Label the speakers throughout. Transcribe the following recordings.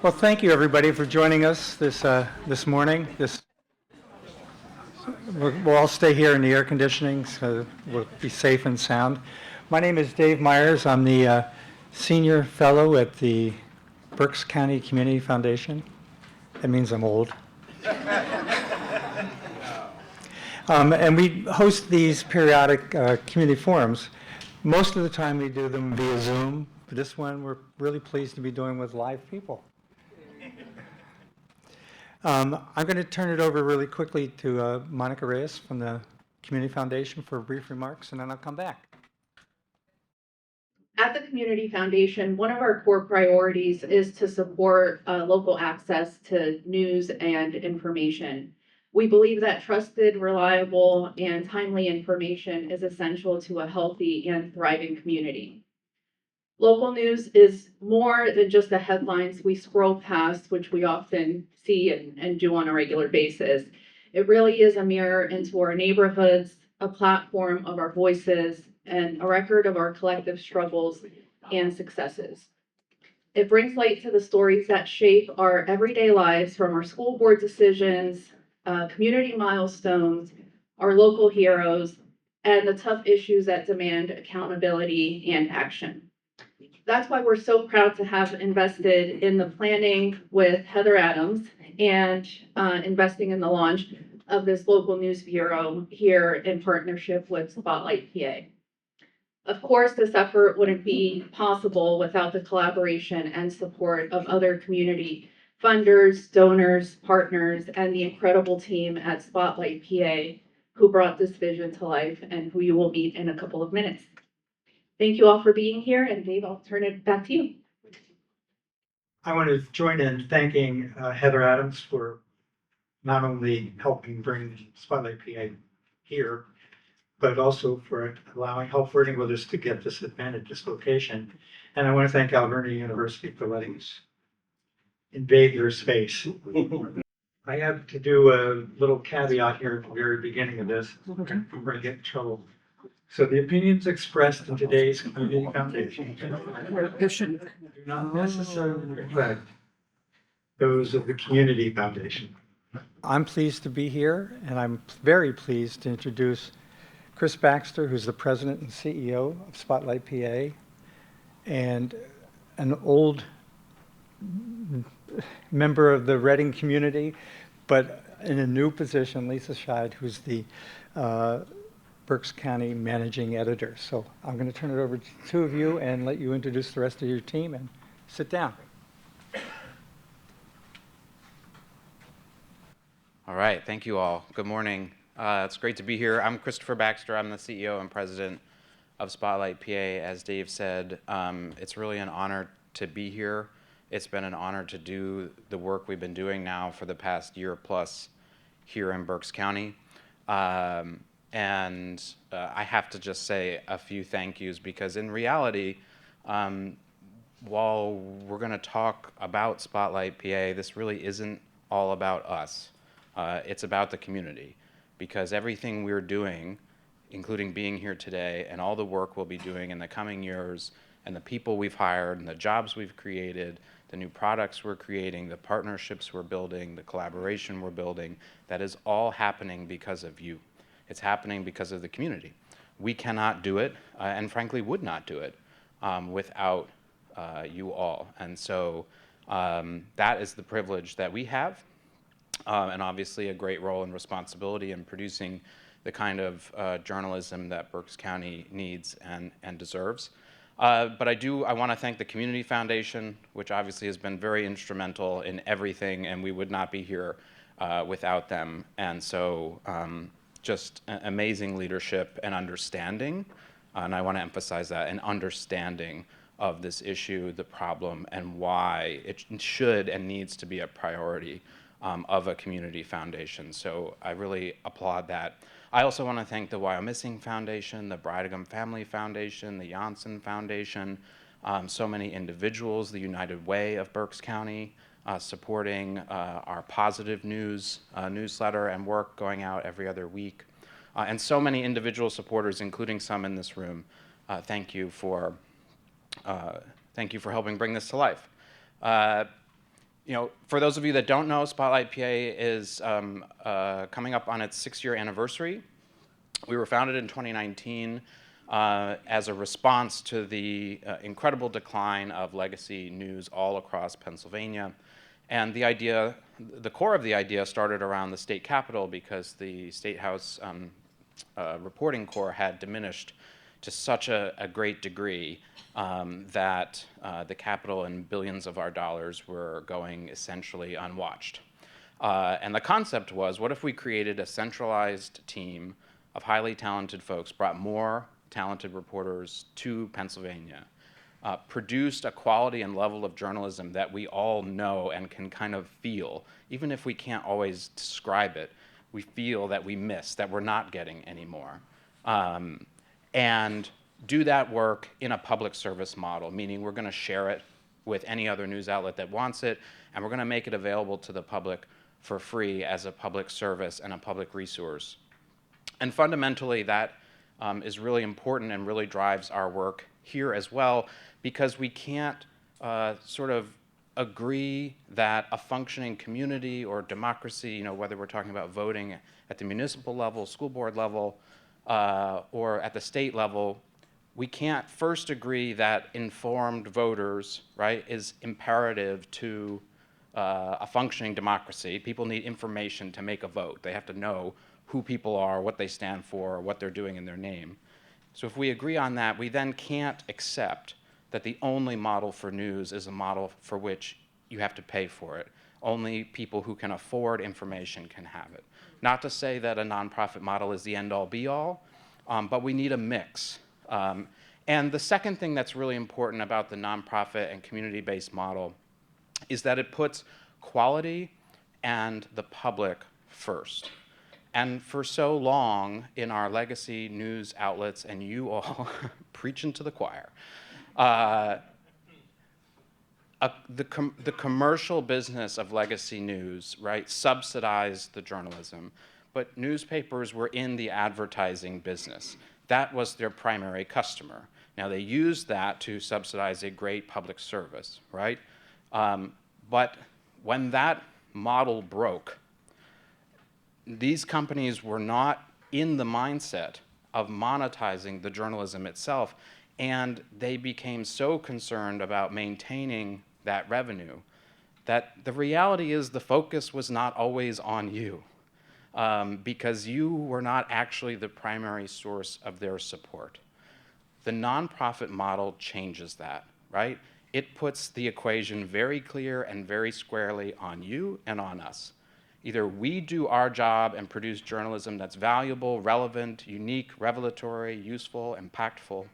Speaker 1: Well, thank you everybody for joining us this morning. We'll all stay here in the air conditioning, so we'll be safe and sound. My name is Dave Myers. I'm the senior fellow at the Berks County Community Foundation. That means I'm old. And we host these periodic community forums. Most of the time we do them via Zoom. For this one, we're really pleased to be doing with live people. I'm going to turn it over really quickly to Monica Reyes from the Community Foundation for brief remarks, and then I'll come back.
Speaker 2: At the Community Foundation, one of our core priorities is to support local access to news and information. We believe that trusted, reliable, and timely information is essential to a healthy and thriving community. Local news is more than just the headlines we scroll past, which we often see and do on a regular basis. It really is a mirror into our neighborhoods, a platform of our voices, and a record of our collective struggles and successes. It brings light to the stories that shape our everyday lives, from our school board decisions, community milestones, our local heroes, and the tough issues that demand accountability and action. That's why we're so proud to have invested in the planning with Heather Adams and investing in the launch of this local news bureau here in partnership with Spotlight PA. Of course, this effort wouldn't be possible without the collaboration and support of other community funders, donors, partners, and the incredible team at Spotlight PA who brought this vision to life and who you will meet in a couple of minutes. Thank you all for being here, and Dave, I'll turn it back to you.
Speaker 1: I want to join in thanking Heather Adams for not only helping bring Spotlight PA here, but also for working with us to get this advantageous location. And I want to thank Alvernia University for letting us invade their space. I have to do a little caveat here at the very beginning of this. I'm going to get in trouble. So the opinions expressed in today's Community Foundation do not necessarily reflect those of the Community Foundation. I'm pleased to be here, and I'm very pleased to introduce Chris Baxter, who's the president and CEO of Spotlight PA, and an old member of the Reading community, but in a new position, Lisa Scheid, who's the Berks County Managing Editor. So I'm going to turn it over to the two of you and let you introduce the rest of your team and sit down.
Speaker 3: All right, thank you all. Good morning. It's great to be here. I'm Christopher Baxter. I'm the CEO and president of Spotlight PA. As Dave said, it's really an honor to be here. It's been an honor to do the work we've been doing now for the past year plus here in Berks County. And I have to just say a few thank yous, because in reality, while we're going to talk about Spotlight PA, this really isn't all about us. It's about the community, because everything we're doing, including being here today, and all the work we'll be doing in the coming years, and the people we've hired, and the jobs we've created, the new products we're creating, the partnerships we're building, the collaboration we're building, that is all happening because of you. It's happening because of the community. We cannot do it, and frankly would not do it, without you all. And so that is the privilege that we have, and obviously a great role and responsibility in producing the kind of journalism that Berks County needs and deserves. But I want to thank the Community Foundation, which obviously has been very instrumental in everything, and we would not be here without them. And so just amazing leadership and understanding, and I want to emphasize that, an understanding of this issue, the problem, and why it should and needs to be a priority of a community foundation. So I really applaud that. I also want to thank the Wyomissing Foundation, the Bridegum Family Foundation, the Janssen Foundation, so many individuals, the United Way of Berks County, supporting our positive news newsletter and work going out every other week, and so many individual supporters, including some in this room. Thank you for helping bring this to life. For those of you that don't know, Spotlight PA is coming up on its 6-year anniversary. We were founded in 2019 as a response to the incredible decline of legacy news all across Pennsylvania. And the core of the idea started around the state capitol because the State House reporting corps had diminished to such a great degree that the Capitol and billions of our dollars were going essentially unwatched. And the concept was, what if we created a centralized team of highly talented folks, brought more talented reporters to Pennsylvania, produced a quality and level of journalism that we all know and can kind of feel, even if we can't always describe it, we feel that we miss, that we're not getting anymore. And do that work in a public service model, meaning we're going to share it with any other news outlet that wants it, and we're going to make it available to the public for free as a public service and a public resource. And fundamentally, that is really important and really drives our work here as well, because we can't sort of agree that a functioning community or democracy, whether we're talking about voting at the municipal level, school board level, or at the state level, we can't first agree that informed voters, right, is imperative to a functioning democracy. People need information to make a vote. They have to know who people are, what they stand for, what they're doing in their name. So if we agree on that, we then can't accept that the only model for news is a model for which you have to pay for it. Only people who can afford information can have it. Not to say that a nonprofit model is the end-all be-all, but we need a mix. And the second thing that's really important about the nonprofit and community-based model is that it puts quality and the public first. And for so long in our legacy news outlets, and you all preaching to the choir, the commercial business of legacy news, right, subsidized the journalism. But newspapers were in the advertising business. That was their primary customer. Now, they used that to subsidize a great public service, right? But when that model broke, these companies were not in the mindset of monetizing the journalism itself, and they became so concerned about maintaining that revenue that the reality is the focus was not always on you, because you were not actually the primary source of their support. The nonprofit model changes that, right? It puts the equation very clear and very squarely on you and on us. Either we do our job and produce journalism that's valuable, relevant, unique, revelatory, useful, impactful,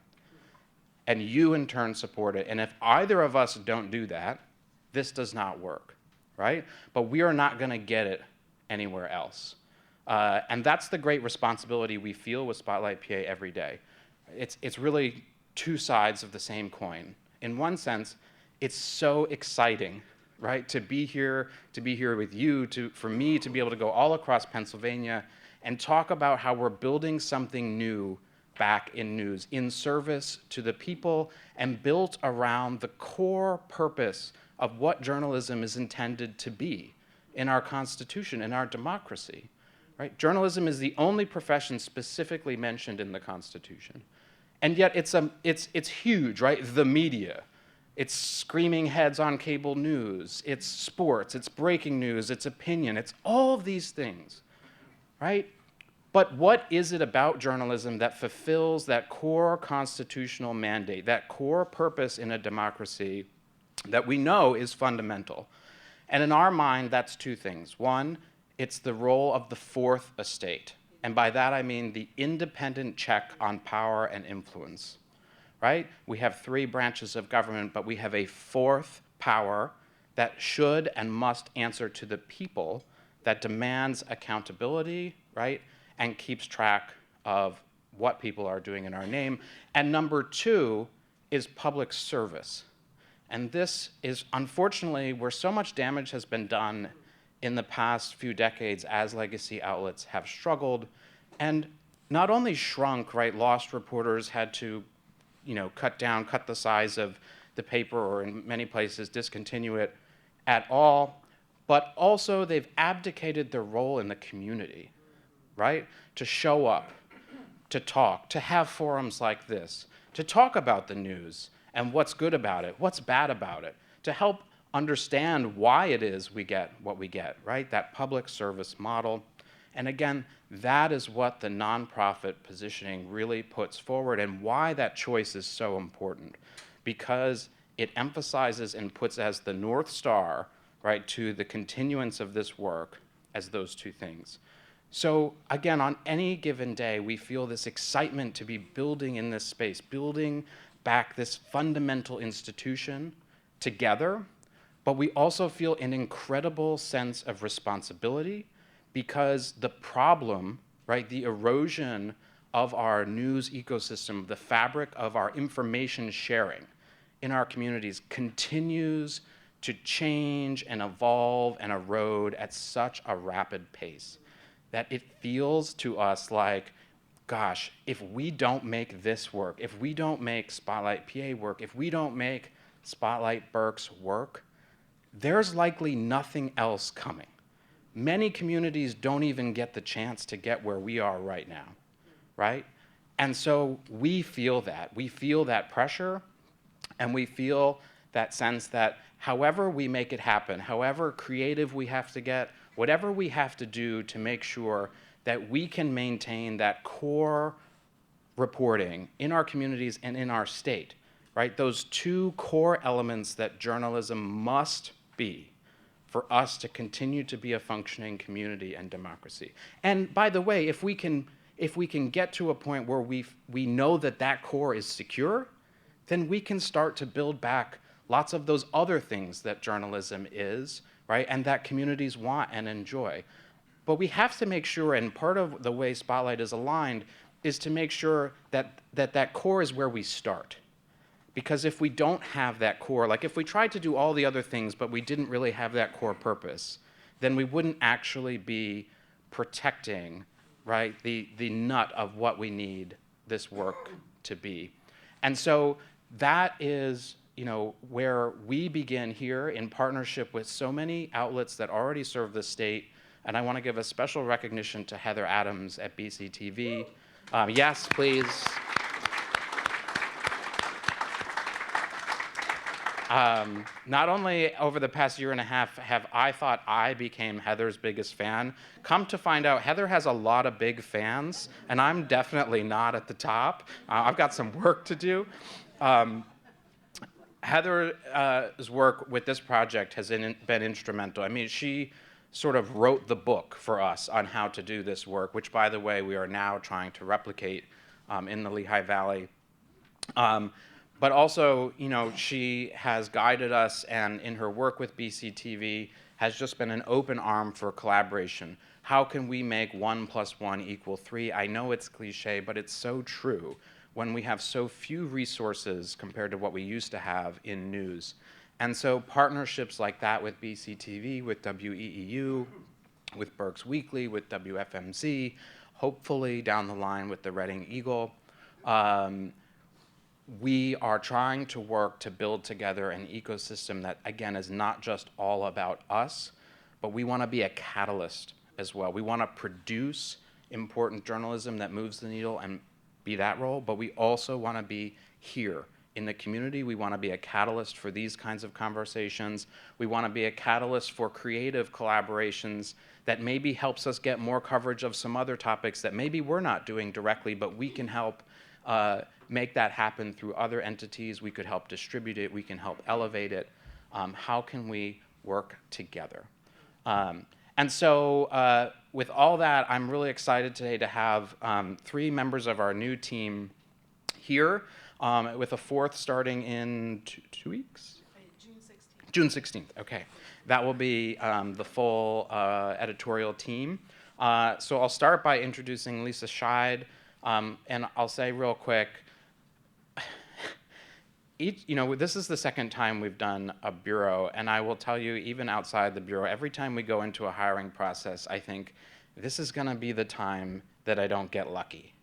Speaker 3: and you in turn support it. And if either of us don't do that, this does not work, right? But we are not going to get it anywhere else. And that's the great responsibility we feel with Spotlight PA every day. It's really two sides of the same coin. In one sense, it's so exciting, right, to be here with you, for me to be able to go all across Pennsylvania and talk about how we're building something new back in news, in service to the people and built around the core purpose of what journalism is intended to be in our Constitution, in our democracy. Right? Journalism is the only profession specifically mentioned in the Constitution. And yet it's huge, right? The media. It's screaming heads on cable news. It's sports. It's breaking news. It's opinion. It's all of these things, right? But what is it about journalism that fulfills that core constitutional mandate, that core purpose in a democracy that we know is fundamental? And in our mind, that's two things. One, it's the role of the fourth estate. And by that, I mean the independent check on power and influence, right? We have three branches of government, but we have a fourth power that should and must answer to the people, that demands accountability, right? And keeps track of what people are doing in our name. And number two is public service. And this is, unfortunately, where so much damage has been done in the past few decades as legacy outlets have struggled and not only shrunk, right? Lost reporters had to, cut the size of the paper, or in many places discontinue it. at all, but also they've abdicated their role in the community, right? To show up, to talk, to have forums like this, to talk about the news and what's good about it, what's bad about it, to help understand why it is we get what we get, right? That public service model. And again, that is what the nonprofit positioning really puts forward and why that choice is so important, because it emphasizes and puts as the North Star, right, to the continuance of this work as those two things. So again, on any given day, we feel this excitement to be building in this space, building back this fundamental institution together, but we also feel an incredible sense of responsibility because the problem, right, the erosion of our news ecosystem, the fabric of our information sharing in our communities continues to change and evolve and erode at such a rapid pace that it feels to us like, gosh, if we don't make this work, if we don't make Spotlight PA work, if we don't make Spotlight Berks work, there's likely nothing else coming. Many communities don't even get the chance to get where we are right now, right? And so we feel that. We feel that pressure, and we feel that sense that however we make it happen, however creative we have to get, whatever we have to do to make sure that we can maintain that core reporting in our communities and in our state, right? Those two core elements that journalism must be for us to continue to be a functioning community and democracy. And by the way, if we can get to a point where we know that that core is secure, then we can start to build back lots of those other things that journalism is, right, and that communities want and enjoy. But we have to make sure, and part of the way Spotlight is aligned is to make sure that core is where we start. Because if we don't have that core, like if we tried to do all the other things but we didn't really have that core purpose, then we wouldn't actually be protecting, right, the nut of what we need this work to be. And so that is, you know, where we begin here in partnership with so many outlets that already serve the state. And I want to give a special recognition to Heather Adams at BCTV. Yes, please. Not only over the past year and a half have I thought I became Heather's biggest fan, come to find out Heather has a lot of big fans, and I'm definitely not at the top. I've got some work to do. Heather's work with this project has been instrumental. I mean, she sort of wrote the book for us on how to do this work, which, by the way, we are now trying to replicate in the Lehigh Valley. But also, you know, she has guided us, and in her work with BCTV has just been an open arm for collaboration. How can we make 1 + 1 = 3? I know it's cliche, but it's so true when we have so few resources compared to what we used to have in news. And so partnerships like that with BCTV, with WEEU, with Berks Weekly, with WFMZ, hopefully down the line with the Reading Eagle, we are trying to work to build together an ecosystem that, again, is not just all about us, but we want to be a catalyst as well. We want to produce important journalism that moves the needle and be that role, but we also want to be here in the community. We want to be a catalyst for these kinds of conversations. We want to be a catalyst for creative collaborations that maybe helps us get more coverage of some other topics that maybe we're not doing directly, but we can help make that happen through other entities. We could help distribute it. We can help elevate it. How can we work together? And so with all that, I'm really excited today to have 3 members of our new team here, with a 4th starting in 2 weeks?
Speaker 4: June 16th.
Speaker 3: June 16th, okay. That will be the full editorial team. So I'll start by introducing Lisa Scheid, and I'll say real quick, this is the second time we've done a bureau, and I will tell you, even outside the bureau, every time we go into a hiring process, I think, this is going to be the time that I don't get lucky.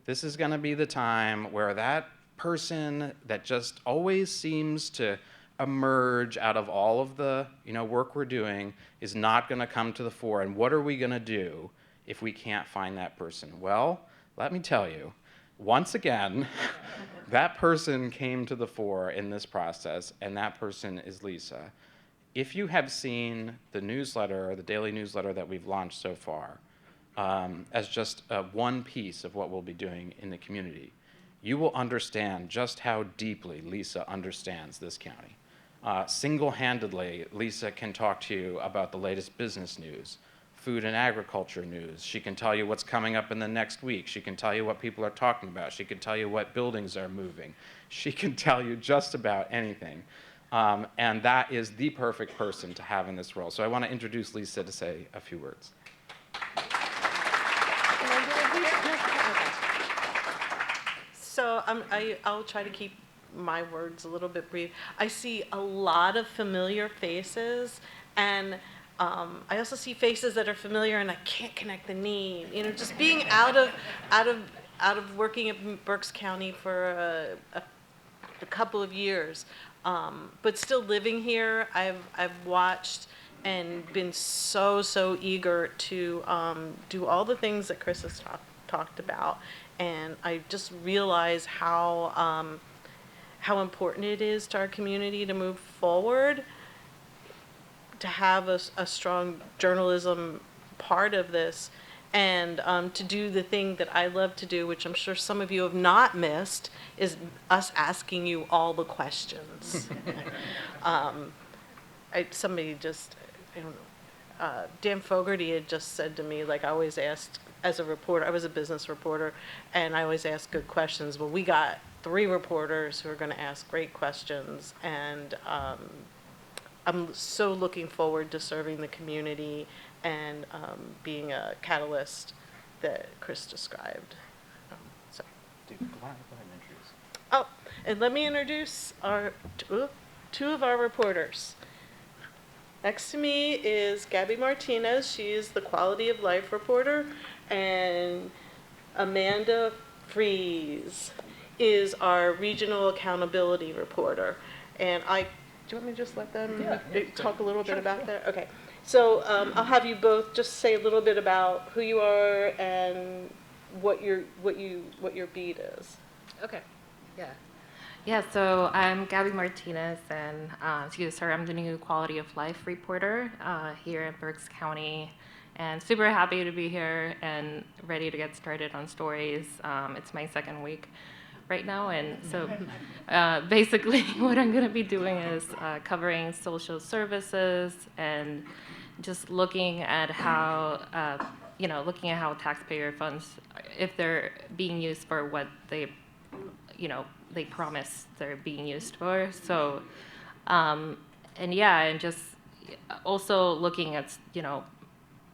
Speaker 3: This is going to be the time where that person that just always seems to emerge out of all of the work we're doing is not going to come to the fore. And what are we going to do if we can't find that person? Well, let me tell you, once again, that person came to the fore in this process, and that person is Lisa. If you have seen the newsletter, or the daily newsletter that we've launched so far, as just one piece of what we'll be doing in the community, you will understand just how deeply Lisa understands this county. Single-handedly, Lisa can talk to you about the latest business news, food and agriculture news. She can tell you what's coming up in the next week. She can tell you what people are talking about. She can tell you what buildings are moving. She can tell you just about anything. And that is the perfect person to have in this role. So I want to introduce Lisa to say a few words.
Speaker 4: So I'll try to keep my words a little bit brief. I see a lot of familiar faces, and I also see faces that are familiar, and I can't connect the name. You know, just being out of working at Berks County for a couple of years, but still living here, I've watched and been so eager to do all the things that Chris has talked about, and I just realize how important it is to our community to move forward, to have a strong journalism part of this, and to do the thing that I love to do, which I'm sure some of you have not missed, is us asking you all the questions. Somebody just, I don't know, Dan Fogarty had just said to me, like, I always asked, as a reporter, I was a business reporter, and I always asked good questions. Well, we got 3 reporters who are going to ask great questions, and I'm so looking forward to serving the community and being a catalyst that Chris described. So.
Speaker 3: Go ahead and introduce.
Speaker 4: Oh, and let me introduce our two of our reporters. Next to me is Gabby Martinez. She is the Quality of Life reporter, and Amanda Fries is our regional accountability reporter. And do you want me to just let them talk a little bit about that? Okay. So I'll have you both just say a little bit about who you are and what your beat is.
Speaker 5: Okay. Yeah, so I'm Gabby Martinez, and I'm the new Quality of Life reporter here in Berks County, and super happy to be here and ready to get started on stories. It's my second week right now, and so basically what I'm going to be doing is covering social services and just looking at how taxpayer funds, if they're being used for what they promise they're being used for. So, and just also looking at,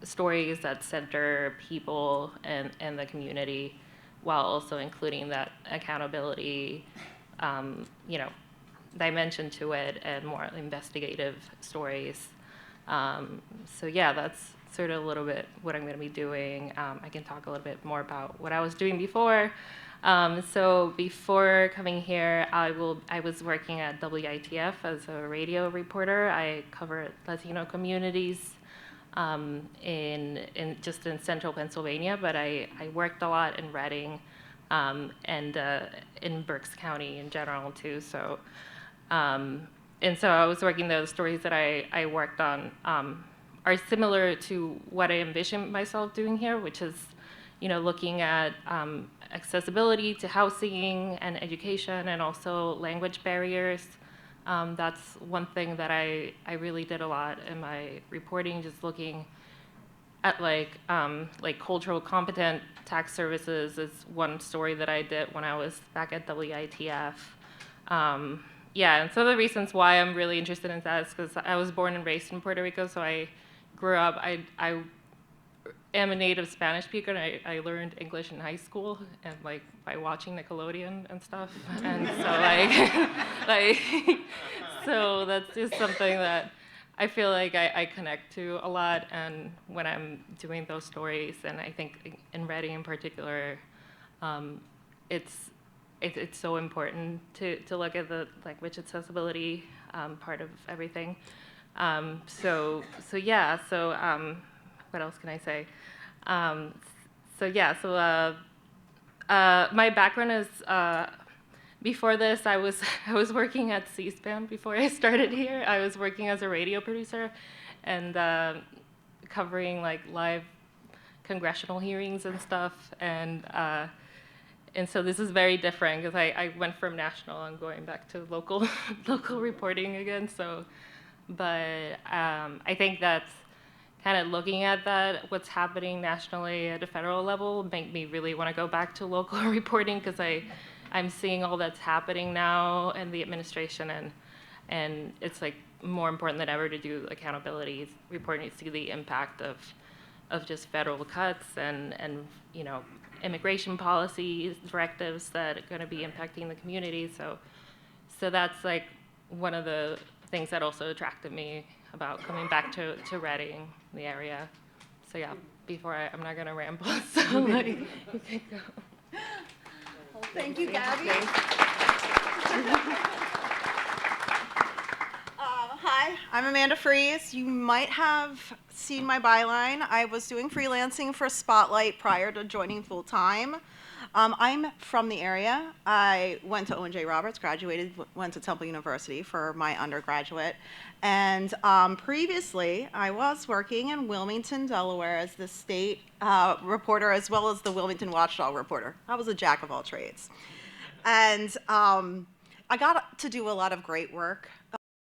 Speaker 5: stories that center people and the community, while also including that accountability, dimension to it, and more investigative stories. That's sort of a little bit what I'm going to be doing. I can talk a little bit more about what I was doing before. So before coming here, I was working at WITF as a radio reporter. I covered Latino communities in central Pennsylvania, but I worked a lot in Reading and in Berks County in general too. So I was working, those stories that I worked on are similar to what I envisioned myself doing here, which is looking at accessibility to housing and education, and also language barriers. That's one thing that I really did a lot in my reporting, just looking at like cultural competent tax services is one story that I did when I was back at WITF. And some of the reasons why I'm really interested in that is because I was born and raised in Puerto Rico, so I grew up, I am a native Spanish speaker, and I learned English in high school, and like by watching Nickelodeon and stuff. And so so that's just something that I feel like I connect to a lot, and when I'm doing those stories, and I think in Reading in particular, it's so important to look at the language accessibility part of everything. So what else can I say? My background is, before this, I was working at C-SPAN before I started here. I was working as a radio producer and covering like live congressional hearings and stuff. And so this is very different because I went from national and going back to local local reporting again. But I think that's kind of looking at that, what's happening nationally at a federal level, make me really want to go back to local reporting because I'm seeing all that's happening now in the administration, and it's like more important than ever to do accountability reporting to see the impact of just federal cuts and immigration policies, directives that are going to be impacting the community. So that's like one of the things that also attracted me about coming back to Reading, the area. So yeah, I'm not gonna ramble, so like, you can go.
Speaker 6: Well, thank you, Gabby. Hi, I'm Amanda Fries. You might have seen my byline. I was doing freelancing for Spotlight prior to joining full-time. I'm from the area. I went to Owen J. Roberts, graduated, went to Temple University for my undergraduate. And previously, I was working in Wilmington, Delaware as the state reporter as well as the Wilmington Watchdog reporter. I was a jack of all trades. And I got to do a lot of great work,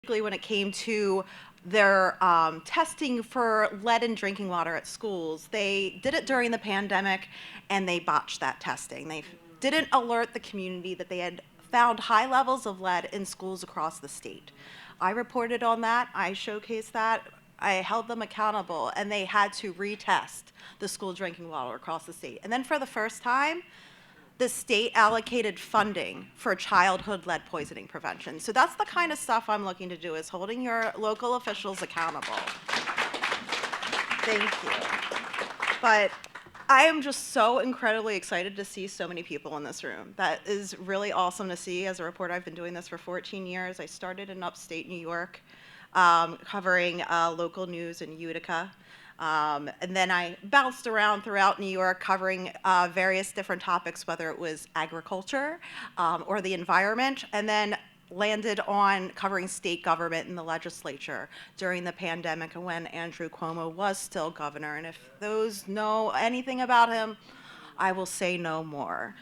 Speaker 6: particularly when it came to their testing for lead in drinking water at schools. They did it during the pandemic, and they botched that testing. They didn't alert the community that they had found high levels of lead in schools across the state. I reported on that. I showcased that. I held them accountable, and they had to retest the school drinking water across the state. And then for the first time, the state allocated funding for childhood lead poisoning prevention. So that's the kind of stuff I'm looking to do, is holding your local officials accountable. Thank you. But I am just so incredibly excited to see so many people in this room. That is really awesome to see. As a reporter, I've been doing this for 14 years. I started in upstate New York, covering local news in Utica. And then I bounced around throughout New York covering various different topics, whether it was agriculture or the environment, and then landed on covering state government in the legislature during the pandemic and when Andrew Cuomo was still governor. And if those know anything about him, I will say no more.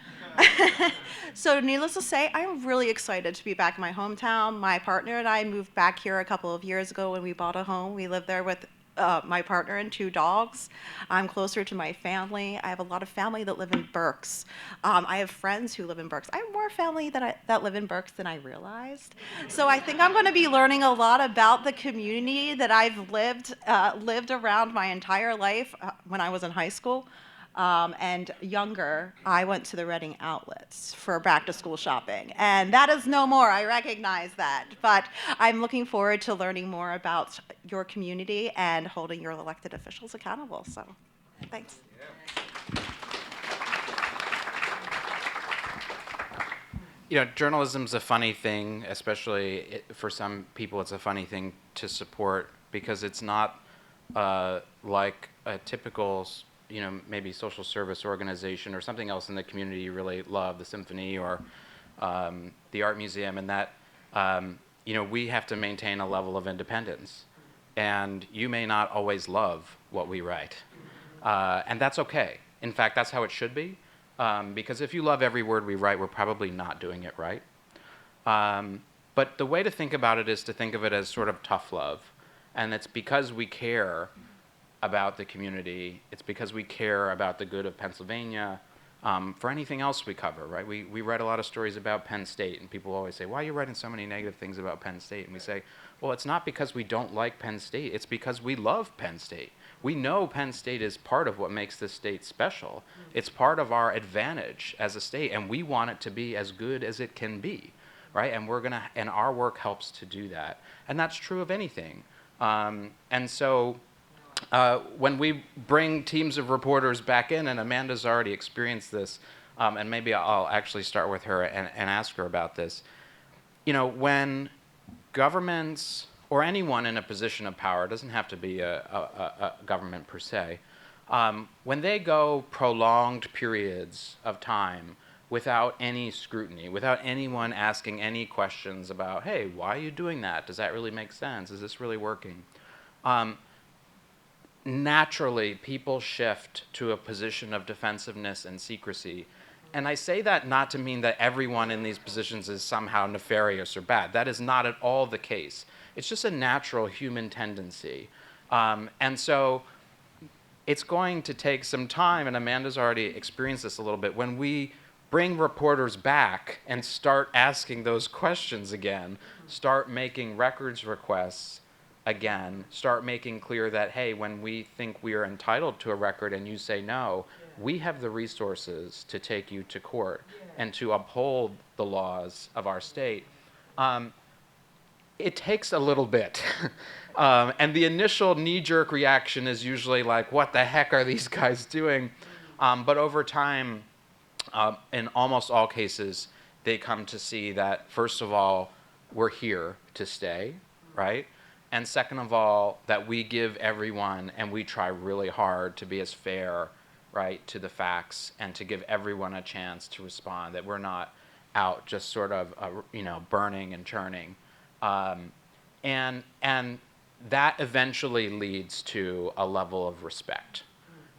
Speaker 6: So needless to say, I'm really excited to be back in my hometown. My partner and I moved back here a couple of years ago when we bought a home. We lived there with my partner and 2 dogs. I'm closer to my family. I have a lot of family that live in Berks. I have friends who live in Berks. I have more family that live in Berks than I realized. So I think I'm going to be learning a lot about the community that I've lived around my entire life when I was in high school. And younger, I went to the Reading outlets for back-to-school shopping. And that is no more, I recognize that. But I'm looking forward to learning more about your community and holding your elected officials accountable. So, thanks.
Speaker 3: Journalism's a funny thing, especially for some people it's a funny thing to support because it's not like a typical maybe social service organization or something else in the community you really love, the symphony or the art museum, and that, we have to maintain a level of independence. And you may not always love what we write. And that's okay. In fact, that's how it should be. Because if you love every word we write, we're probably not doing it right. But the way to think about it is to think of it as sort of tough love. And it's because we care about the community. It's because we care about the good of Pennsylvania. For anything else we cover, right? We read a lot of stories about Penn State, and people always say, why are you writing so many negative things about Penn State? And we say, well, it's not because we don't like Penn State. It's because we love Penn State. We know Penn State is part of what makes this state special. It's part of our advantage as a state, and we want it to be as good as it can be, right? And our work helps to do that. And that's true of anything. And so when we bring teams of reporters back in, and Amanda's already experienced this, and maybe I'll actually start with her and ask her about this. When governments or anyone in a position of power, it doesn't have to be a government per se, when they go prolonged periods of time without any scrutiny, without anyone asking any questions about, hey, why are you doing that? Does that really make sense? Is this really working? Naturally, people shift to a position of defensiveness and secrecy. And I say that not to mean that everyone in these positions is somehow nefarious or bad. That is not at all the case. It's just a natural human tendency. And so it's going to take some time, and Amanda's already experienced this a little bit, when we bring reporters back and start asking those questions again, start making records requests again, start making clear that, hey, when we think we are entitled to a record and you say no, we have the resources to take you to court and to uphold the laws of our state. It takes a little bit. And the initial knee-jerk reaction is usually like, what the heck are these guys doing? But over time, in almost all cases, they come to see that, first of all, we're here to stay, right? And second of all, that we give everyone, and we try really hard to be as fair, right, to the facts and to give everyone a chance to respond, that we're not out just sort of, burning and churning. And that eventually leads to a level of respect,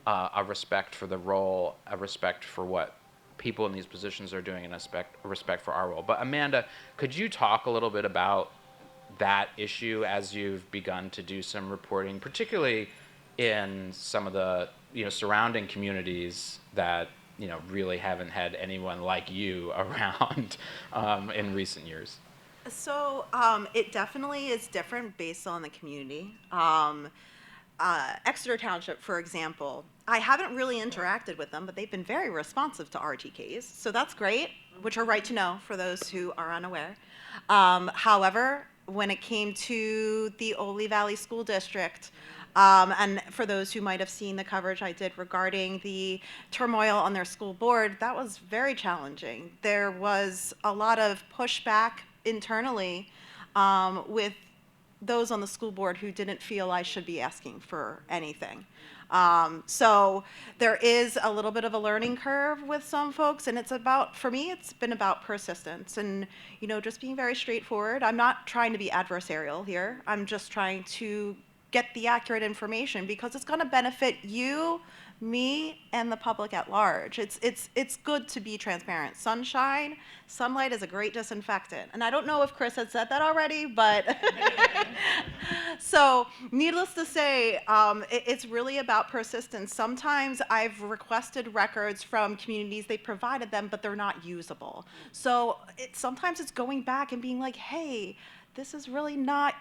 Speaker 3: a respect for the role, a respect for what people in these positions are doing, and a respect for our role. But Amanda, could you talk a little bit about that issue as you've begun to do some reporting, particularly in some of the surrounding communities that really haven't had anyone like you around in recent years?
Speaker 6: So it definitely is different based on the community. Exeter Township, for example, I haven't really interacted with them, but they've been very responsive to RTKs, so that's great, which are right to know for those who are unaware. However, when it came to the Ole Valley School District, and for those who might have seen the coverage I did regarding the turmoil on their school board, that was very challenging. There was a lot of pushback internally with those on the school board who didn't feel I should be asking for anything. So there is a little bit of a learning curve with some folks, and for me, it's been about persistence and, just being very straightforward. I'm not trying to be adversarial here. I'm just trying to get the accurate information because it's going to benefit you, me, and the public at large. It's good to be transparent. Sunlight is a great disinfectant. And I don't know if Chris had said that already, but so needless to say, it's really about persistence. Sometimes I've requested records from communities, they provided them, but they're not usable. So sometimes it's going back and being like, hey, this is really not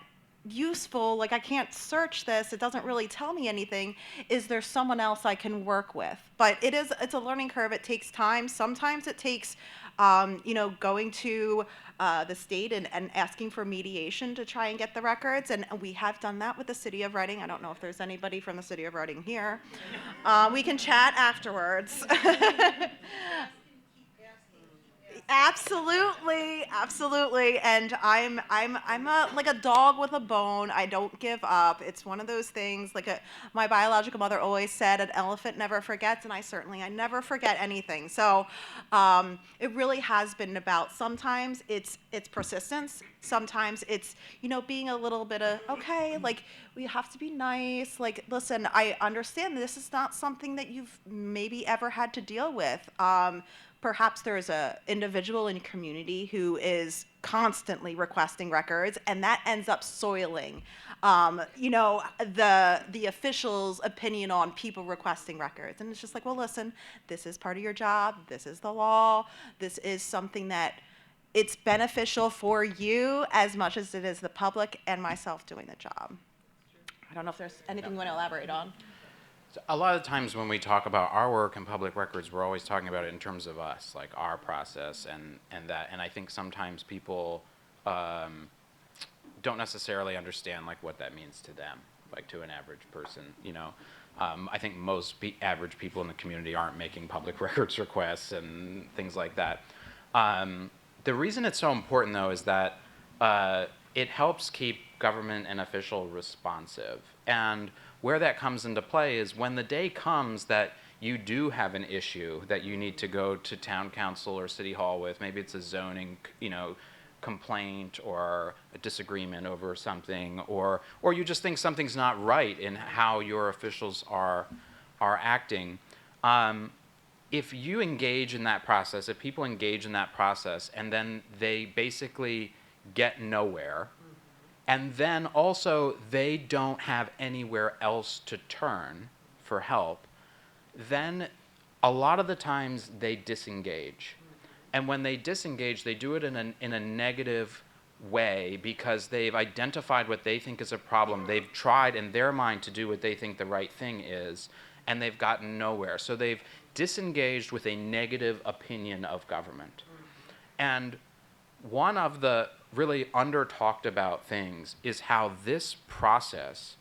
Speaker 6: useful, like I can't search this, it doesn't really tell me anything. Is there someone else I can work with? But it's a learning curve. It takes time. Sometimes it takes going to the state and asking for mediation to try and get the records, and we have done that with the city of Reading. I don't know if there's anybody from the city of Reading here. We can chat afterwards. Absolutely, and I'm like a dog with a bone. I don't give up. It's one of those things. My biological mother always said, an elephant never forgets, and I never forget anything. So it really has been about, sometimes it's persistence. Sometimes it's being a little bit of, okay, we have to be nice. Listen, I understand this is not something that you've maybe ever had to deal with. Perhaps there's an individual in a community who is constantly requesting records, and that ends up soiling, the official's opinion on people requesting records. And it's just like, well, listen, this is part of your job. This is the law. This is something that it's beneficial for you as much as it is the public and myself doing the job. I don't know if there's anything you want to elaborate on.
Speaker 3: A lot of times when we talk about our work in public records, we're always talking about it in terms of us, like our process and that. And I think sometimes people don't necessarily understand what that means to them, to an average person. I think most average people in the community aren't making public records requests and things like that. The reason it's so important, though, is that it helps keep government and official responsive. And where that comes into play is when the day comes that you do have an issue that you need to go to town council or city hall with, maybe it's a zoning, complaint or a disagreement over something, or you just think something's not right in how your officials are acting. If you engage in that process, if people engage in that process, and then they basically get nowhere, and then also they don't have anywhere else to turn for help, then a lot of the times they disengage. And when they disengage, they do it in a negative way because they've identified what they think is a problem. They've tried in their mind to do what they think the right thing is, and they've gotten nowhere. So they've disengaged with a negative opinion of government. And one of the really under-talked about things is how this process,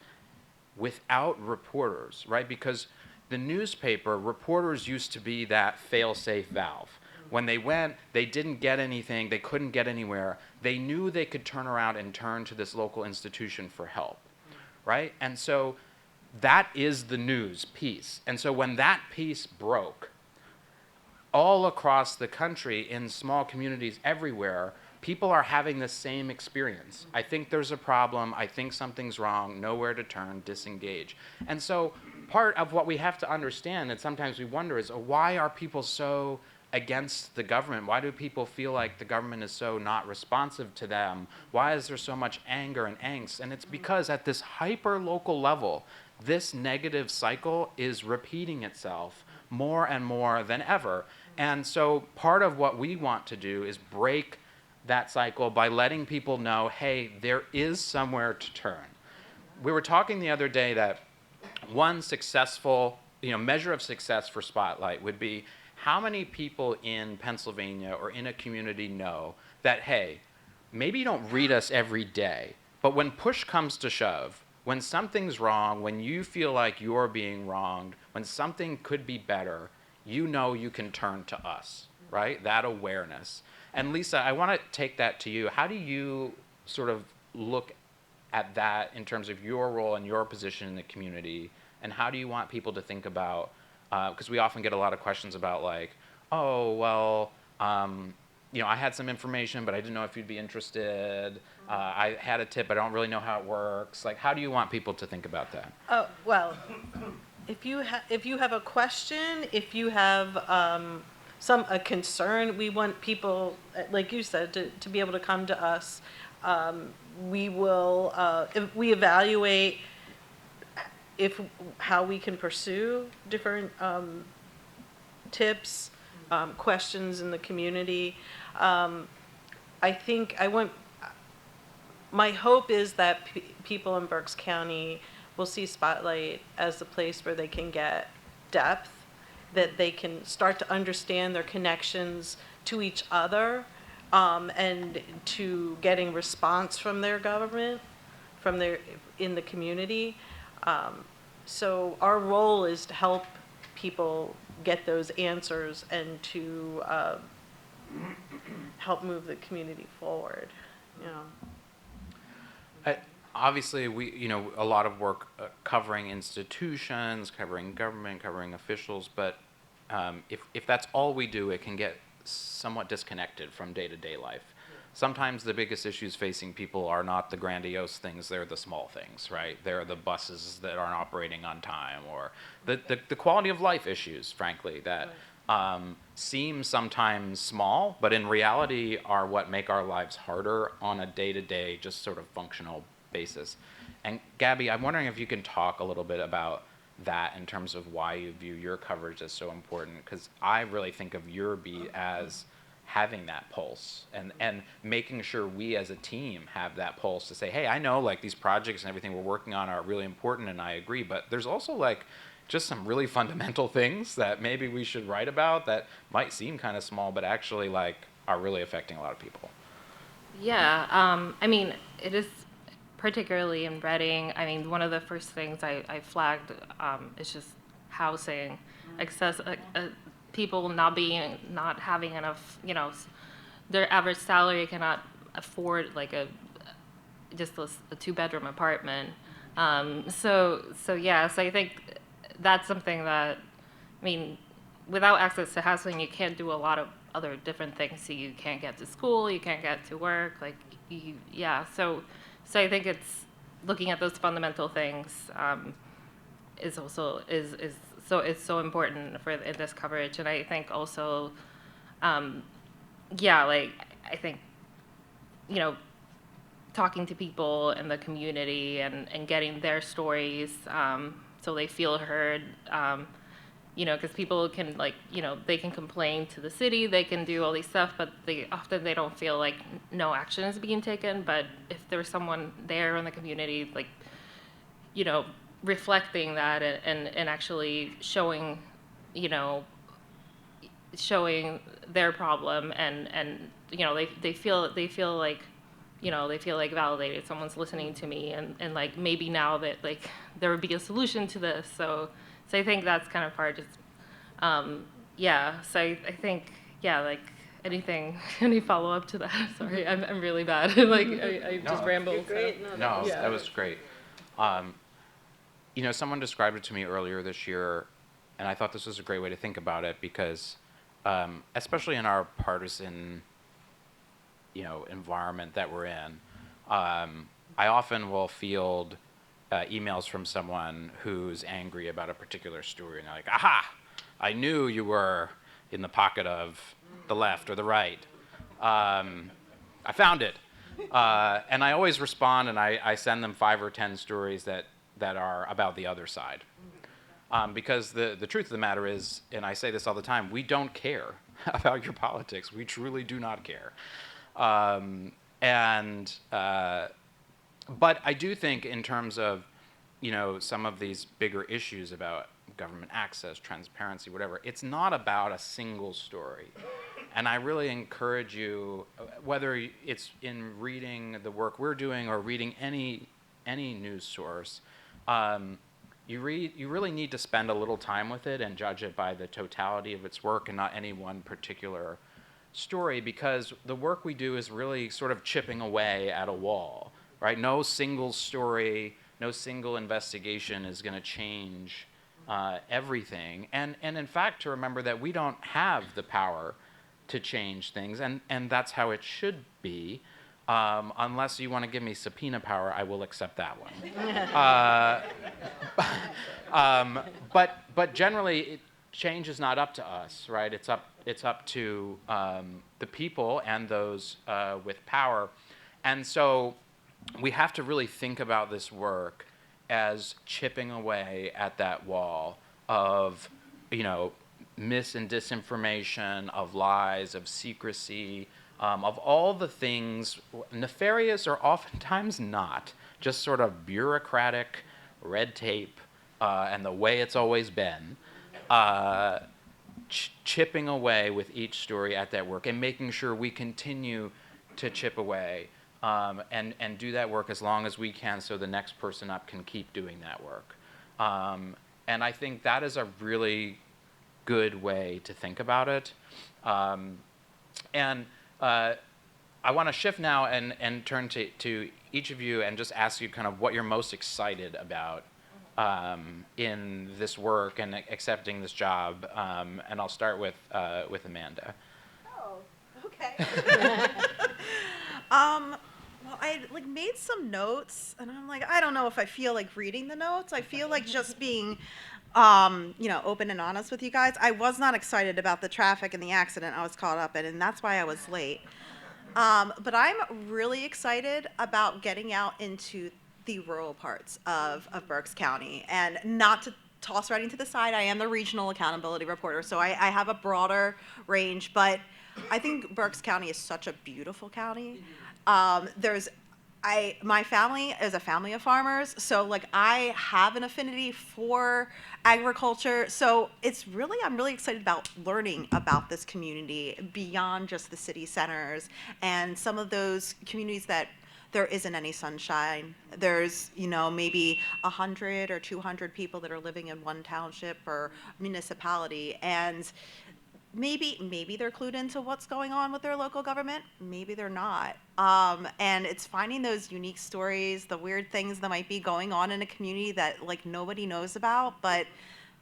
Speaker 3: without reporters, right? Because the newspaper, reporters used to be that fail-safe valve. When they went, they didn't get anything, they couldn't get anywhere. They knew they could turn around and turn to this local institution for help, right? And so that is the news piece. And so when that piece broke, all across the country, in small communities everywhere, people are having the same experience. I think there's a problem, I think something's wrong, nowhere to turn, disengage. And so part of what we have to understand, and sometimes we wonder, is why are people so against the government? Why do people feel like the government is so not responsive to them? Why is there so much anger and angst? And it's because at this hyper-local level, this negative cycle is repeating itself more and more than ever. And so part of what we want to do is break that cycle by letting people know, hey, there is somewhere to turn. We were talking the other day that one successful measure of success for Spotlight would be how many people in Pennsylvania or in a community know that, hey, maybe you don't read us every day, but when push comes to shove, when something's wrong, when you feel like you're being wronged, when something could be better, you can turn to us, right? That awareness. And Lisa, I want to take that to you. How do you sort of look at that in terms of your role and your position in the community? And how do you want people to think about, because we often get a lot of questions about like, oh, well, I had some information, but I didn't know if you'd be interested. I had a tip, but I don't really know how it works. Like, how do you want people to think about that?
Speaker 4: Oh, well, if you have a question, if you have a concern, we want people, like you said, to be able to come to us. We will, if we evaluate how we can pursue different tips, questions in the community. My hope is that people in Berks County will see Spotlight as a place where they can get depth, that they can start to understand their connections to each other, and to getting response from their government, in the community. So our role is to help people get those answers and to help move the community forward.
Speaker 3: Obviously, we, a lot of work covering institutions, covering government, covering officials, but if that's all we do, it can get somewhat disconnected from day-to-day life. Sometimes the biggest issues facing people are not the grandiose things, they're the small things, right? They're the buses that aren't operating on time, or the quality of life issues, frankly, that seem sometimes small, but in reality are what make our lives harder on a day-to-day, just sort of functional basis. And Gabby, I'm wondering if you can talk a little bit about that in terms of why you view your coverage as so important, because I really think of your beat as having that pulse and making sure we as a team have that pulse to say, hey, I know like these projects and everything we're working on are really important and I agree, but there's also like just some really fundamental things that maybe we should write about that might seem kind of small, but actually like are really affecting a lot of people.
Speaker 5: Yeah, I mean, it is particularly in Reading. I mean, one of the first things I flagged is just housing, access, people not having enough, their average salary cannot afford like just a 2-bedroom apartment. So I think that's something that, I mean, without access to housing, you can't do a lot of other different things. So you can't get to school, you can't get to work, like, So I think it's looking at those fundamental things is also it's so important for in this coverage. And I think also, like, I think, talking to people in the community and getting their stories so they feel heard, because people can, like, they can complain to the city, they can do all these stuff, but they don't feel like no action is being taken. But if there's someone there in the community, like, reflecting that and actually showing their problem and they feel like they feel like validated, someone's listening to me, and like maybe now that like there would be a solution to this. So I think that's kind of part, just so I think like any follow up to that. Sorry, I'm really bad. Like I just rambled.
Speaker 4: You're great.
Speaker 5: So.
Speaker 3: No, that was great. Someone described it to me earlier this year, and I thought this was a great way to think about it because, especially in our partisan, environment that we're in, I often will field emails from someone who's angry about a particular story, and they're like, "Aha! I knew you were in the pocket of the left or the right. I found it." And I always respond, and I send them 5 or 10 stories that are about the other side. Because the truth of the matter is, and I say this all the time, we don't care about your politics. We truly do not care. But I do think in terms of, some of these bigger issues about government access, transparency, whatever, it's not about a single story. And I really encourage you, whether it's in reading the work we're doing or reading any news source, you really need to spend a little time with it and judge it by the totality of its work and not any one particular story, because the work we do is really sort of chipping away at a wall, right? No single story, no single investigation is going to change everything. And in fact, to remember that we don't have the power to change things, and that's how it should be. Unless you want to give me subpoena power, I will accept that one. But generally, change is not up to us, right? It's up to the people and those with power. And so we have to really think about this work as chipping away at that wall of, mis and disinformation, of lies, of secrecy, of all the things, nefarious or oftentimes not, just sort of bureaucratic red tape and the way it's always been, chipping away with each story at that work and making sure we continue to chip away and do that work as long as we can so the next person up can keep doing that work. And I think that is a really good way to think about it. I want to shift now and turn to each of you and just ask you kind of what you're most excited about in this work and accepting this job. And I'll start with Amanda.
Speaker 6: Oh, okay. Well, I made some notes, and I'm like, I don't know if I feel like reading the notes. I feel like just being, open and honest with you guys. I was not excited about the traffic and the accident I was caught up in, and that's why I was late. But I'm really excited about getting out into the rural parts of Berks County, and not to toss Reading to the side. I am the regional accountability reporter, so I have a broader range, but I think Berks County is such a beautiful county. My family is a family of farmers, so I have an affinity for agriculture. So I'm really excited about learning about this community beyond just the city centers and some of those communities that there isn't any sunshine. There's, maybe 100 or 200 people that are living in one township or municipality, and maybe they're clued into what's going on with their local government, maybe they're not. And it's finding those unique stories, the weird things that might be going on in a community that like nobody knows about, but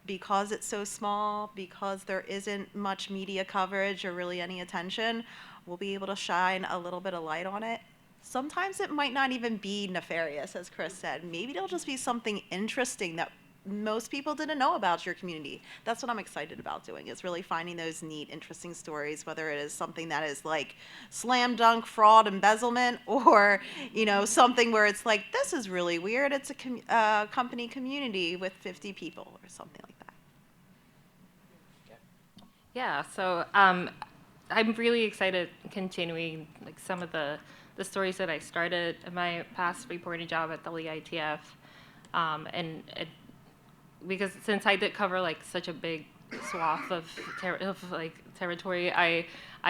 Speaker 6: because it's so small, because there isn't much media coverage or really any attention, we'll be able to shine a little bit of light on it. Sometimes it might not even be nefarious, as Chris said. Maybe it'll just be something interesting that most people didn't know about your community. That's what I'm excited about doing, is really finding those neat, interesting stories, whether it is something that is like slam dunk fraud, embezzlement, or, you know, something where it's like, this is really weird. It's a company community with 50 people or something like that.
Speaker 5: Yeah, so I'm really excited continuing like some of the stories that I started in my past reporting job at WITF, and because since I did cover like such a big swath of territory, I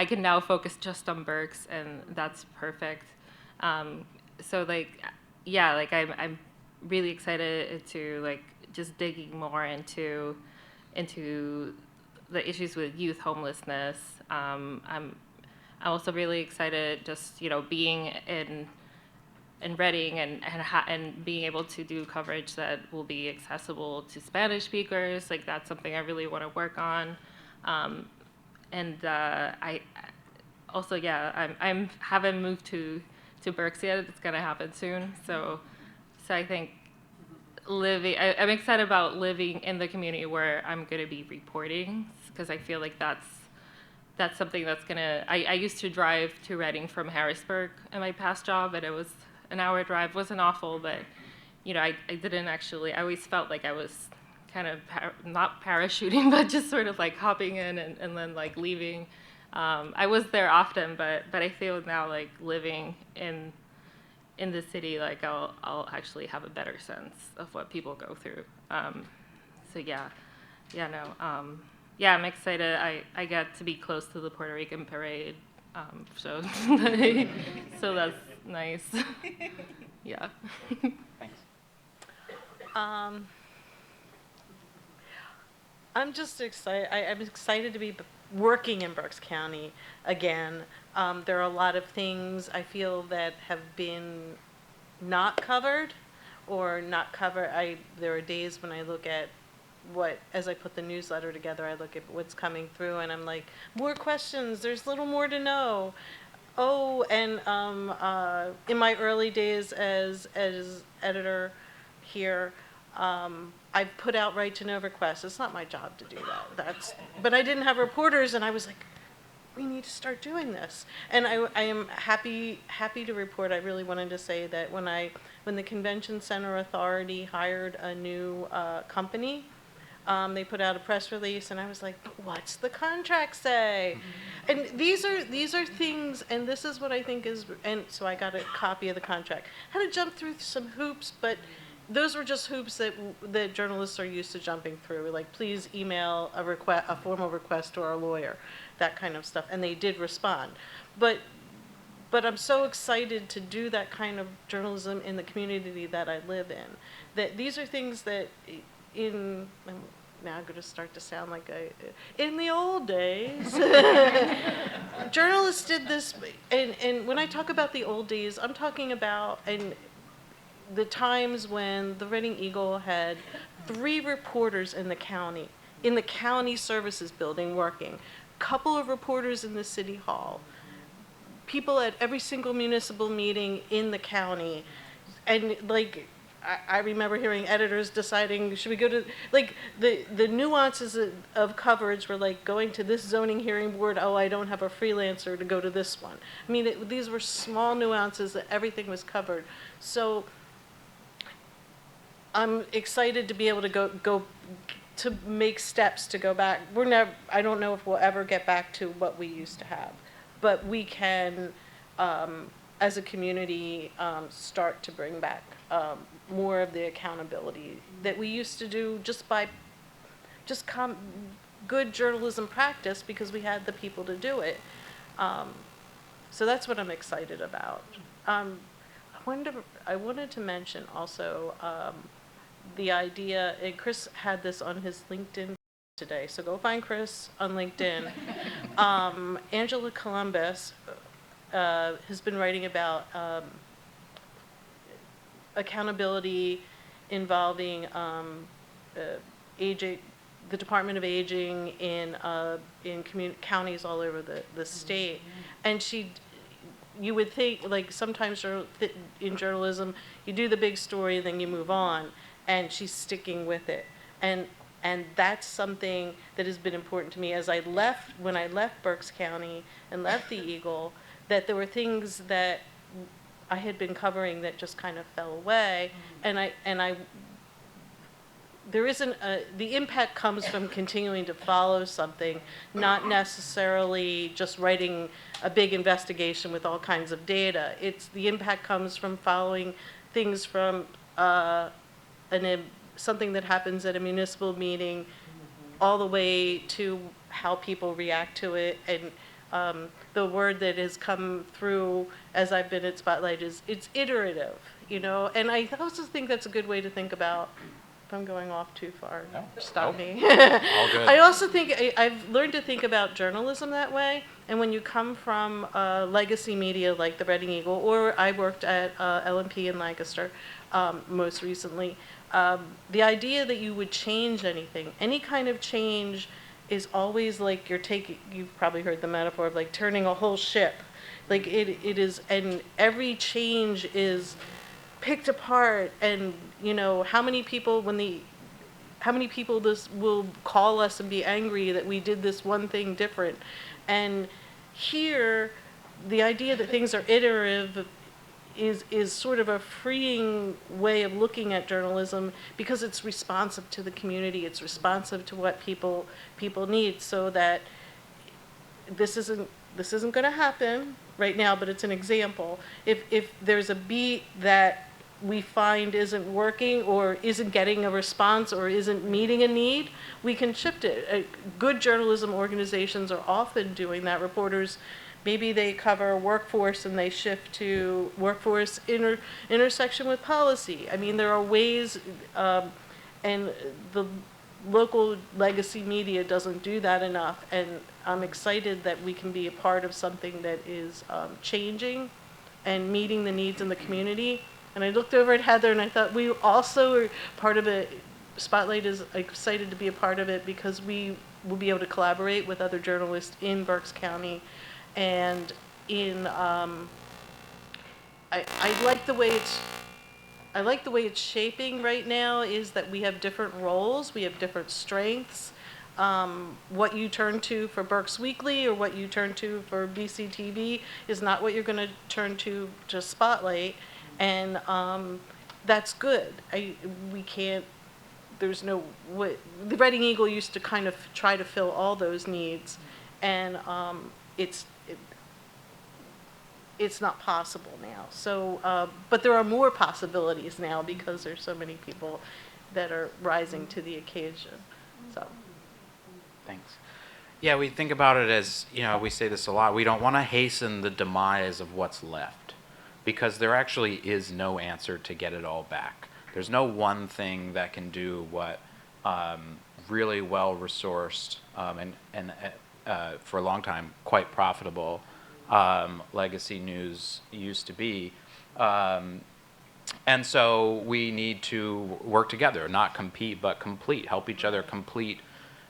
Speaker 5: can now focus just on Berks, and that's perfect. So like, yeah, like I'm really excited to like just digging more into the issues with youth homelessness. I'm also really excited just, you know, being in Reading and being able to do coverage that will be accessible to Spanish speakers. Like that's something I really want to work on. I also, yeah, I haven't moved to Berks yet. It's gonna happen soon. So I think I'm excited about living in the community where I'm gonna be reporting, because I feel like that's something that's gonna. I used to drive to Reading from Harrisburg in my past job, and it was an hour drive. Wasn't awful, but you know, I didn't actually. I always felt like I was kind of not parachuting, but just sort of like hopping in and then like leaving. I was there often, but I feel now like living in the city, like I'll actually have a better sense of what people go through. So yeah, I'm excited. I got to be close to the Puerto Rican parade, so so that's nice. Yeah.
Speaker 3: Thanks.
Speaker 4: I'm just excited. I'm excited to be working in Berks County again. There are a lot of things I feel that have been not covered or not covered. There are days when I look at as I put the newsletter together, I look at what's coming through and I'm like, more questions, there's little more to know. Oh, and in my early days as editor here, I put out right to know requests. It's not my job to do that. But I didn't have reporters, and I was like, we need to start doing this. And I am happy to report. I really wanted to say that when the Convention Center Authority hired a new company, they put out a press release, and I was like, but what's the contract say? And these are things, and this is what I think is, and so I got a copy of the contract. Had to jump through some hoops, but those were just hoops that journalists are used to jumping through. Like, please email a formal request to our lawyer, that kind of stuff. And they did respond. But I'm so excited to do that kind of journalism in the community that I live in. That these are things that now I'm going to start to sound like in the old days, journalists did this. And when I talk about the old days, I'm talking about the times when the Reading Eagle had 3 reporters in the county services building working, couple of reporters in the city hall, people at every single municipal meeting in the county. And like, I remember hearing editors deciding, should we go to, like, the nuances of coverage were like going to this zoning hearing board, oh, I don't have a freelancer to go to this one. I mean, these were small nuances that everything was covered. So I'm excited to be able to go to make steps to go back. I don't know if we'll ever get back to what we used to have, but we can, as a community, start to bring back more of the accountability that we used to do just by good journalism practice, because we had the people to do it. So that's what I'm excited about. I wanted to mention also the idea, and Chris had this on his LinkedIn today. So go find Chris on LinkedIn. Angela Columbus has been writing about accountability involving aging, the Department of Aging in counties all over the state. And you would think, like, sometimes in journalism, you do the big story and then you move on, and she's sticking with it. And that's something that has been important to me when I left Berks County and left the Eagle, that there were things that I had been covering that just kind of fell away. There isn't the impact comes from continuing to follow something, not necessarily just writing a big investigation with all kinds of data. The impact comes from following things from something that happens at a municipal meeting all the way to how people react to it. And the word that has come through as I've been at Spotlight is it's iterative, and I also think that's a good way to think about. If I'm going off too far, stop me.
Speaker 3: All good.
Speaker 4: I also think I've learned to think about journalism that way. And when you come from legacy media like the Reading Eagle, or I worked at LMP in Lancaster most recently, the idea that you would change anything, any kind of change, is always like you've probably heard the metaphor of like turning a whole ship. Like it is, and every change is picked apart, and how many people this will call us and be angry that we did this one thing different. And here, the idea that things are iterative is sort of a freeing way of looking at journalism, because it's responsive to the community, it's responsive to what people need, so that this isn't going to happen right now, but it's an example. If there's a beat that we find isn't working or isn't getting a response or isn't meeting a need, we can shift it. Good journalism organizations are often doing that. Reporters, maybe they cover workforce and they shift to workforce intersection with policy. I mean, there are ways, and the local legacy media doesn't do that enough. And I'm excited that we can be a part of something that is changing and meeting the needs in the community. And I looked over at Heather and I thought, we also are part of it. Spotlight is excited to be a part of it because we will be able to collaborate with other journalists in Berks County. And I like the way it's shaping right now, is that we have different roles, we have different strengths. What you turn to for Berks Weekly or what you turn to for BCTV is not what you're going to turn to just Spotlight. And that's good. The Reading Eagle used to kind of try to fill all those needs, and it's not possible now. So, but there are more possibilities now because there's so many people that are rising to the occasion. So,
Speaker 3: Thanks. Yeah, we think about it as, we say this a lot, we don't want to hasten the demise of what's left, because there actually is no answer to get it all back. There's no one thing that can do what really well-resourced and for a long time quite profitable legacy news used to be. And so we need to work together, not compete, but complete, help each other complete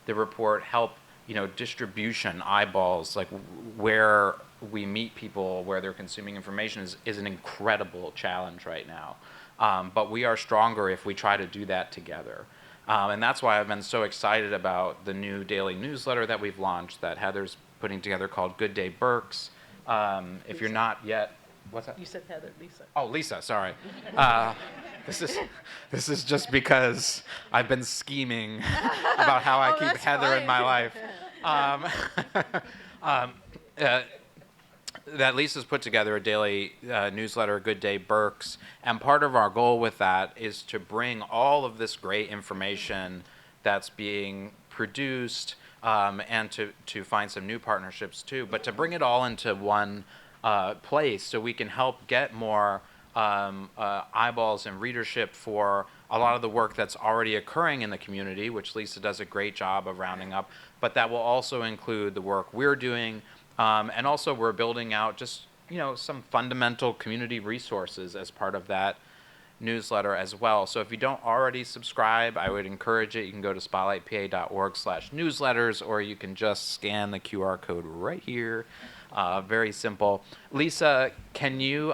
Speaker 3: the report, help, distribution, eyeballs, like where we meet people, where they're consuming information is an incredible challenge right now. But we are stronger if we try to do that together. And that's why I've been so excited about the new daily newsletter that we've launched that Heather's putting together called Good Day Berks. If you're not yet, what's that?
Speaker 4: you said Heather, Lisa.
Speaker 3: Oh, Lisa, sorry. This is just because I've been scheming about how I keep Heather in my life. That Lisa's put together a daily newsletter, Good Day Berks, and part of our goal with that is to bring all of this great information that's being produced and to find some new partnerships too, but to bring it all into one place so we can help get more eyeballs and readership for a lot of the work that's already occurring in the community, which Lisa does a great job of rounding up, but that will also include the work we're doing, and also we're building out just, some fundamental community resources as part of that newsletter as well. So if you don't already subscribe, I would encourage it. You can go to spotlightpa.org/newsletters, or you can just scan the QR code right here. Very simple. Lisa, can you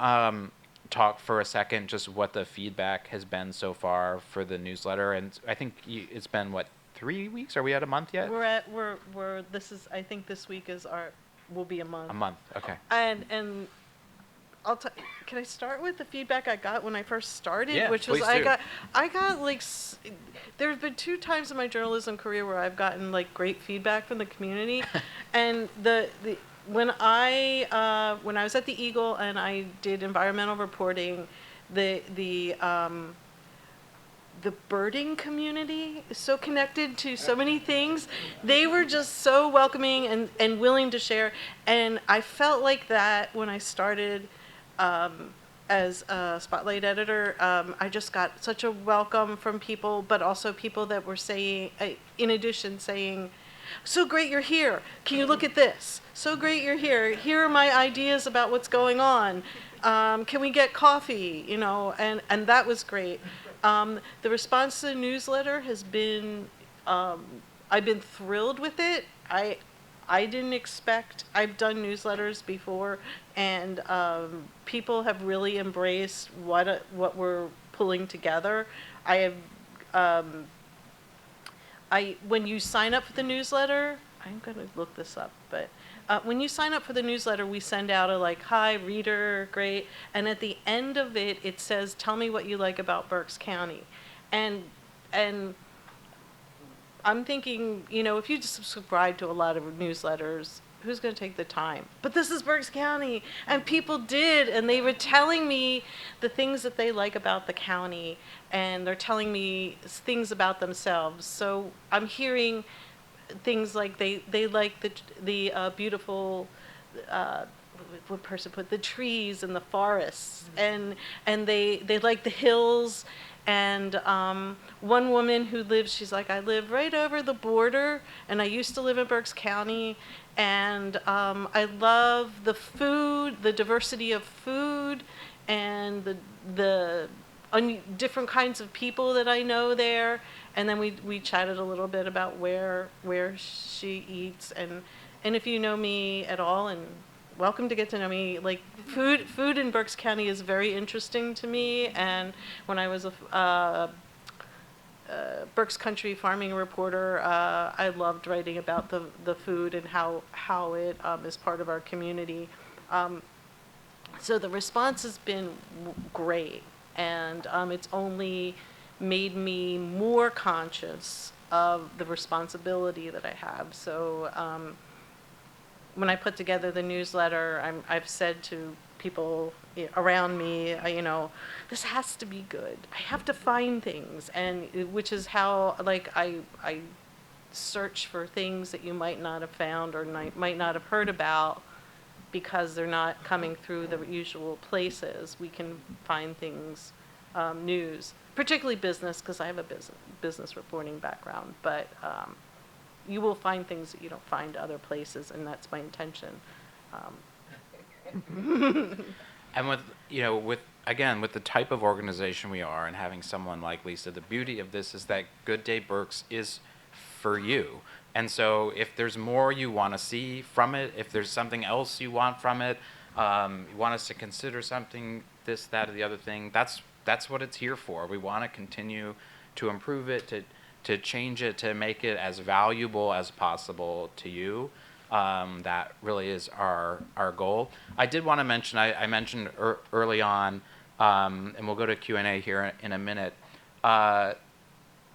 Speaker 3: talk for a second just what the feedback has been so far for the newsletter? And I think it's been, what, 3 weeks? Are we at a month yet?
Speaker 4: I think this week will be a month.
Speaker 3: A month, okay.
Speaker 4: And can I start with the feedback I got when I first started?
Speaker 3: Yeah,
Speaker 4: which was
Speaker 3: please do.
Speaker 4: I got like, there have been 2 times in my journalism career where I've gotten like great feedback from the community. And when I was at the Eagle and I did environmental reporting, the birding community is so connected to so many things. They were just so welcoming and willing to share. And I felt like that when I started as a Spotlight editor. I just got such a welcome from people, but also people that were saying, in addition, saying, "So great you're here. Can you look at this? So great you're here. Here are my ideas about what's going on. Can we get coffee?" And that was great. The response to the newsletter has been, I've been thrilled with it. I didn't expect, I've done newsletters before, and people have really embraced what we're pulling together. When you sign up for the newsletter, I'm going to look this up, but when you sign up for the newsletter, we send out a "Hi, reader, great," and at the end of it, it says, "Tell me what you like about Berks County," and I'm thinking, if you just subscribe to a lot of newsletters, who's going to take the time? But this is Berks County, and people did, and they were telling me the things that they like about the county, and they're telling me things about themselves. So I'm hearing things like they like the beautiful, what person put, the trees and the forests, and they like the hills. And one woman who lives, she's like, "I live right over the border, and I used to live in Berks County, and I love the food, the diversity of food, and the different kinds of people that I know there." And then we chatted a little bit about where she eats, and if you know me at all, and welcome to get to know me, like food in Berks County is very interesting to me. And when I was a Berks Country farming reporter, I loved writing about the food and how it is part of our community. So the response has been great, and it's only made me more conscious of the responsibility that I have. So when I put together the newsletter, I've said to people around me, this has to be good. I have to find things, and which is how I search for things that you might not have found or might not have heard about, because they're not coming through the usual places. We can find things, news, particularly business, because I have a business reporting background, but you will find things that you don't find other places, and that's my intention.
Speaker 3: And with the type of organization we are, and having someone like Lisa, the beauty of this is that Good Day Berks is for you. And so if there's more you want to see from it, if there's something else you want from it, you want us to consider something, this, that, or the other thing, that's what it's here for. We want to continue to improve it, to change it, to make it as valuable as possible to you. That really is our goal. I did want to mention, I mentioned early on, and we'll go to Q&A here in a minute, the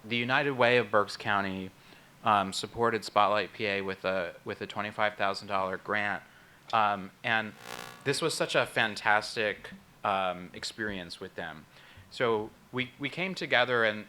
Speaker 3: United Way of Berks County supported Spotlight PA with a $25,000 grant. And this was such a fantastic experience with them. So we came together, and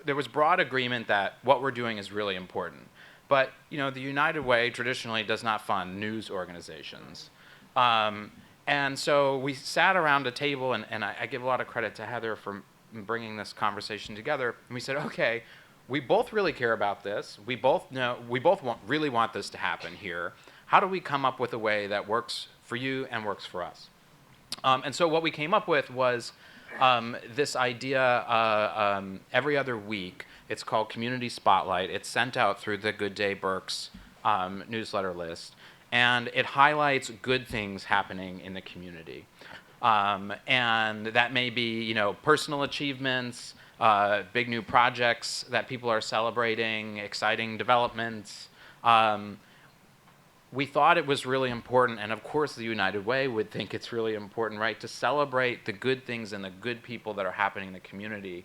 Speaker 3: there was broad agreement that what we're doing is really important. But the United Way traditionally does not fund news organizations. And And so we sat around a table, and I give a lot of credit to Heather for bringing this conversation together. And we said, okay, we both really care about this. We both really want this to happen here. How do we come up with a way that works for you and works for us? And so what we came up with was this idea every other week. It's called Community Spotlight. It's sent out through the Good Day Berks newsletter list. And it highlights good things happening in the community. And that may be, personal achievements, big new projects that people are celebrating, exciting developments. We thought it was really important, and of course the United Way would think it's really important, right, to celebrate the good things and the good people that are happening in the community.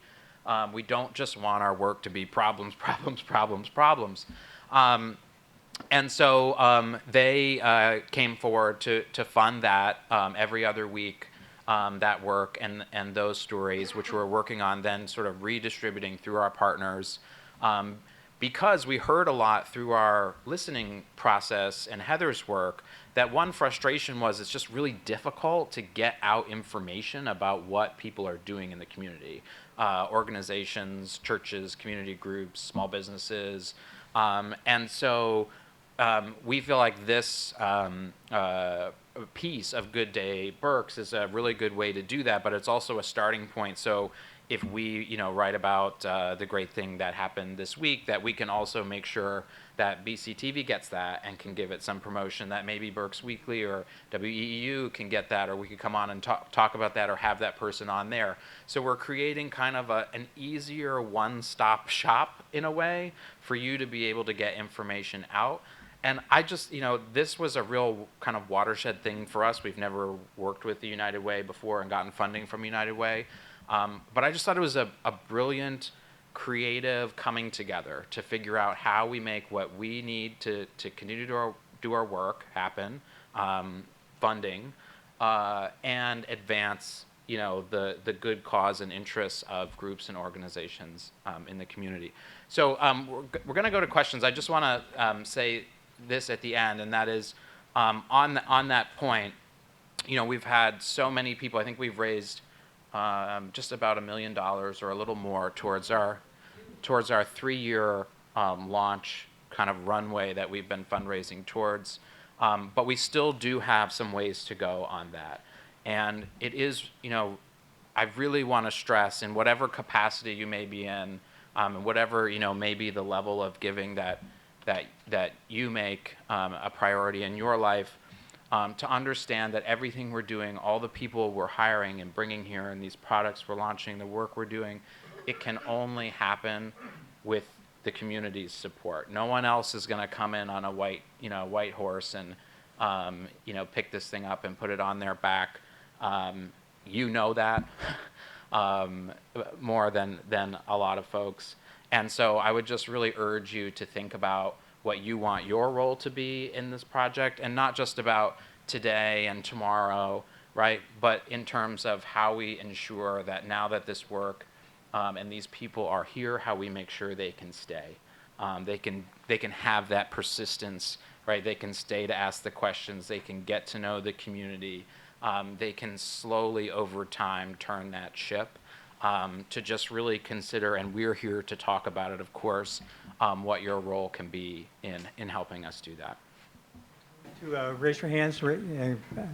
Speaker 3: We don't just want our work to be problems, problems, problems, problems. And so they came forward to fund that every other week, that work and those stories, which we're working on then sort of redistributing through our partners. Because we heard a lot through our listening process and Heather's work, that one frustration was it's just really difficult to get out information about what people are doing in the community. Organizations, churches, community groups, small businesses. And so we feel like this piece of Good Day Berks is a really good way to do that, but it's also a starting point. So if we, write about the great thing that happened this week, that we can also make sure that BCTV gets that and can give it some promotion, that maybe Berks Weekly or WEEU can get that, or we could come on and talk about that or have that person on there. So we're creating kind of an easier one-stop shop in a way for you to be able to get information out. And I just, this was a real kind of watershed thing for us. We've never worked with the United Way before and gotten funding from United Way. But I just thought it was a brilliant, creative coming together to figure out how we make what we need to continue to do our work happen, funding, and advance, the good cause and interests of groups and organizations in the community. So we're going to go to questions. I just want to say this at the end, and that is on that point, we've had so many people. I think we've raised just about $1 million or a little more towards our 3-year launch kind of runway that we've been fundraising towards. But we still do have some ways to go on that. And it is, I really want to stress, in whatever capacity you may be in, and whatever, may be the level of giving that you make a priority in your life, to understand that everything we're doing, all the people we're hiring and bringing here, and these products we're launching, the work we're doing, it can only happen with the community's support. No one else is going to come in on a white horse and pick this thing up and put it on their back. That more than a lot of folks. And so I would just really urge you to think about what you want your role to be in this project, and not just about today and tomorrow, right? But in terms of how we ensure that now that this work and these people are here, how we make sure they can stay. They can have that persistence, right? They can stay to ask the questions. They can get to know the community. They can slowly over time turn that ship. To just really consider, and we're here to talk about it, of course, what your role can be in helping us do that.
Speaker 1: To raise your hands,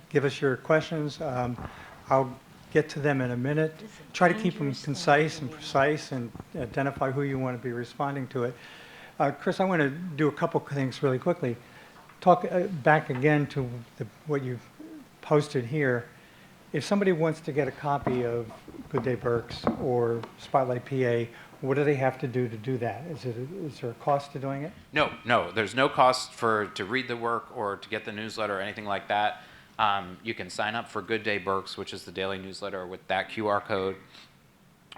Speaker 1: give us your questions. I'll get to them in a minute. Try to keep them concise and precise and identify who you want to be responding to it. Chris, I want to do a couple things really quickly. Talk back again to what you posted here. If somebody wants to get a copy of Good Day Berks or Spotlight PA, what do they have to do that? Is there a cost to doing it?
Speaker 3: No. There's no cost to read the work or to get the newsletter or anything like that. You can sign up for Good Day Berks, which is the daily newsletter, with that QR code,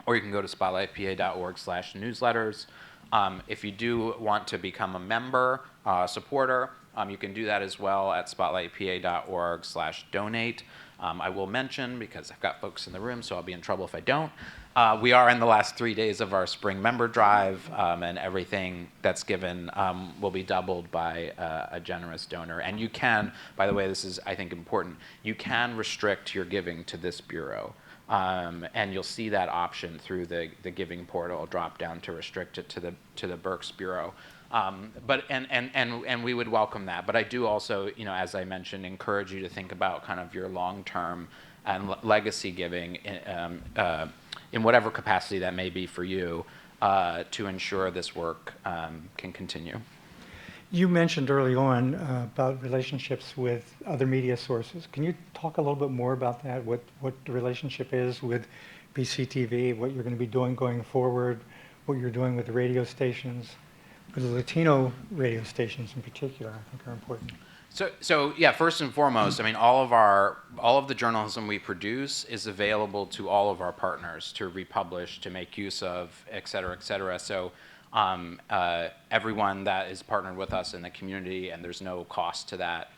Speaker 3: or you can go to spotlightpa.org/newsletters. If you do want to become a member, supporter, you can do that as well at spotlightpa.org/donate. I will mention, because I've got folks in the room, so I'll be in trouble if I don't, we are in the last 3 days of our spring member drive, and everything that's given will be doubled by a generous donor. And you can, by the way, this is, I think, important, you can restrict your giving to this bureau. And you'll see that option through the giving portal, drop down to restrict it to the Berks Bureau. But we would welcome that. But I do also, as I mentioned, encourage you to think about kind of your long-term and legacy giving in whatever capacity that may be for you, to ensure this work can continue.
Speaker 1: You mentioned early on about relationships with other media sources. Can you talk a little bit more about that? What the relationship is with BCTV, what you're going to be doing going forward, what you're doing with the radio stations, with the Latino radio stations in particular, I think are important.
Speaker 3: So yeah, first and foremost, I mean, all of the journalism we produce is available to all of our partners to republish, to make use of, et cetera, et cetera. So everyone that is partnered with us in the community, and there's no cost to that,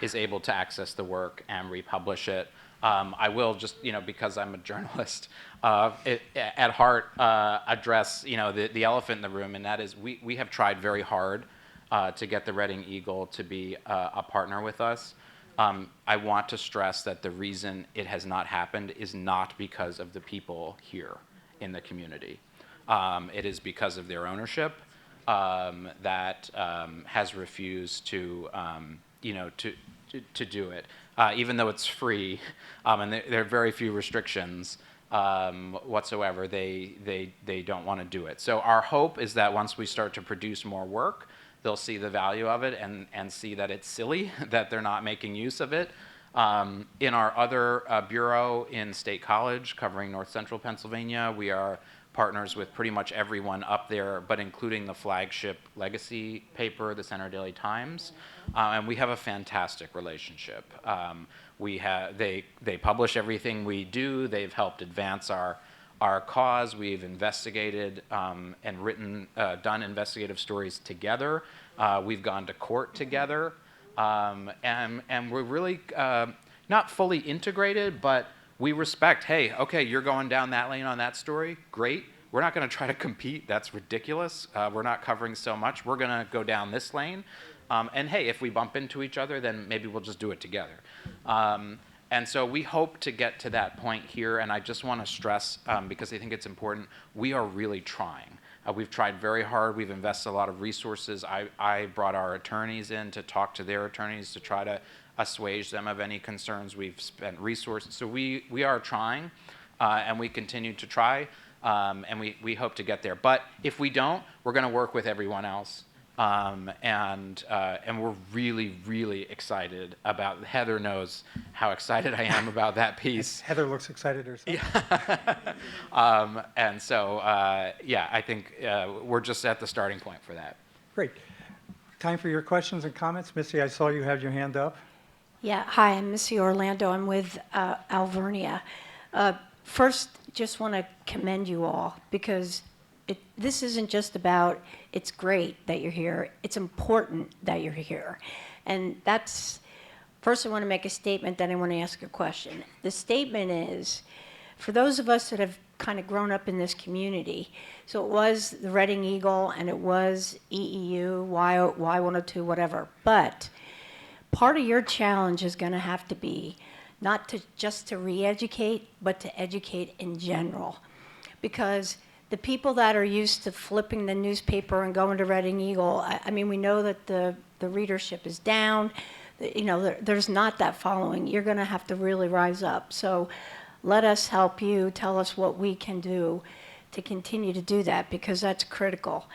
Speaker 3: is able to access the work and republish it. I will just, because I'm a journalist, at heart, address, the elephant in the room, and that is we have tried very hard to get the Reading Eagle to be a partner with us. I want to stress that the reason it has not happened is not because of the people here in the community. It is because of their ownership that has refused to do it, even though it's free, and there are very few restrictions whatsoever. They don't want to do it. So our hope is that once we start to produce more work, they'll see the value of it and see that it's silly that they're not making use of it. In our other bureau in State College, covering North Central Pennsylvania, we are partners with pretty much everyone up there, but including the flagship legacy paper, the Center Daily Times, and we have a fantastic relationship. They publish everything we do. They've helped advance our cause. We've investigated and done investigative stories together. We've gone to court together, and we're really not fully integrated, but we respect, hey, okay, you're going down that lane on that story, great. We're not going to try to compete. That's ridiculous. We're not covering so much. We're going to go down this lane. And hey, if we bump into each other, then maybe we'll just do it together. And so we hope to get to that point here. And I just want to stress, because I think it's important, we are really trying. We've tried very hard. We've invested a lot of resources. I brought our attorneys in to talk to their attorneys to try to assuage them of any concerns. We've spent resources. So we are trying, and we continue to try, and we hope to get there. But if we don't, we're going to work with everyone else. And we're really, really excited about, Heather knows how excited I am about that piece.
Speaker 1: Heather looks excited herself.
Speaker 3: Yeah. And so, I think we're just at the starting point for that.
Speaker 1: Great. Time for your questions and comments. Missy, I saw you have your hand up.
Speaker 7: Yeah, hi, I'm Missy Orlando. I'm with Alvernia. First, just want to commend you all, because this isn't just about it's great that you're here, it's important that you're here. And that's, first I want to make a statement, then I want to ask a question. The statement is, for those of us that have kind of grown up in this community, so it was the Reading Eagle and it was EEU, Y102, whatever, but part of your challenge is going to have to be not just to re-educate, but to educate in general. Because the people that are used to flipping the newspaper and going to Reading Eagle, I mean, we know that the readership is down. There's not that following. You're going to have to really rise up. So let us help you. Tell us what we can do to continue to do that, because that's critical.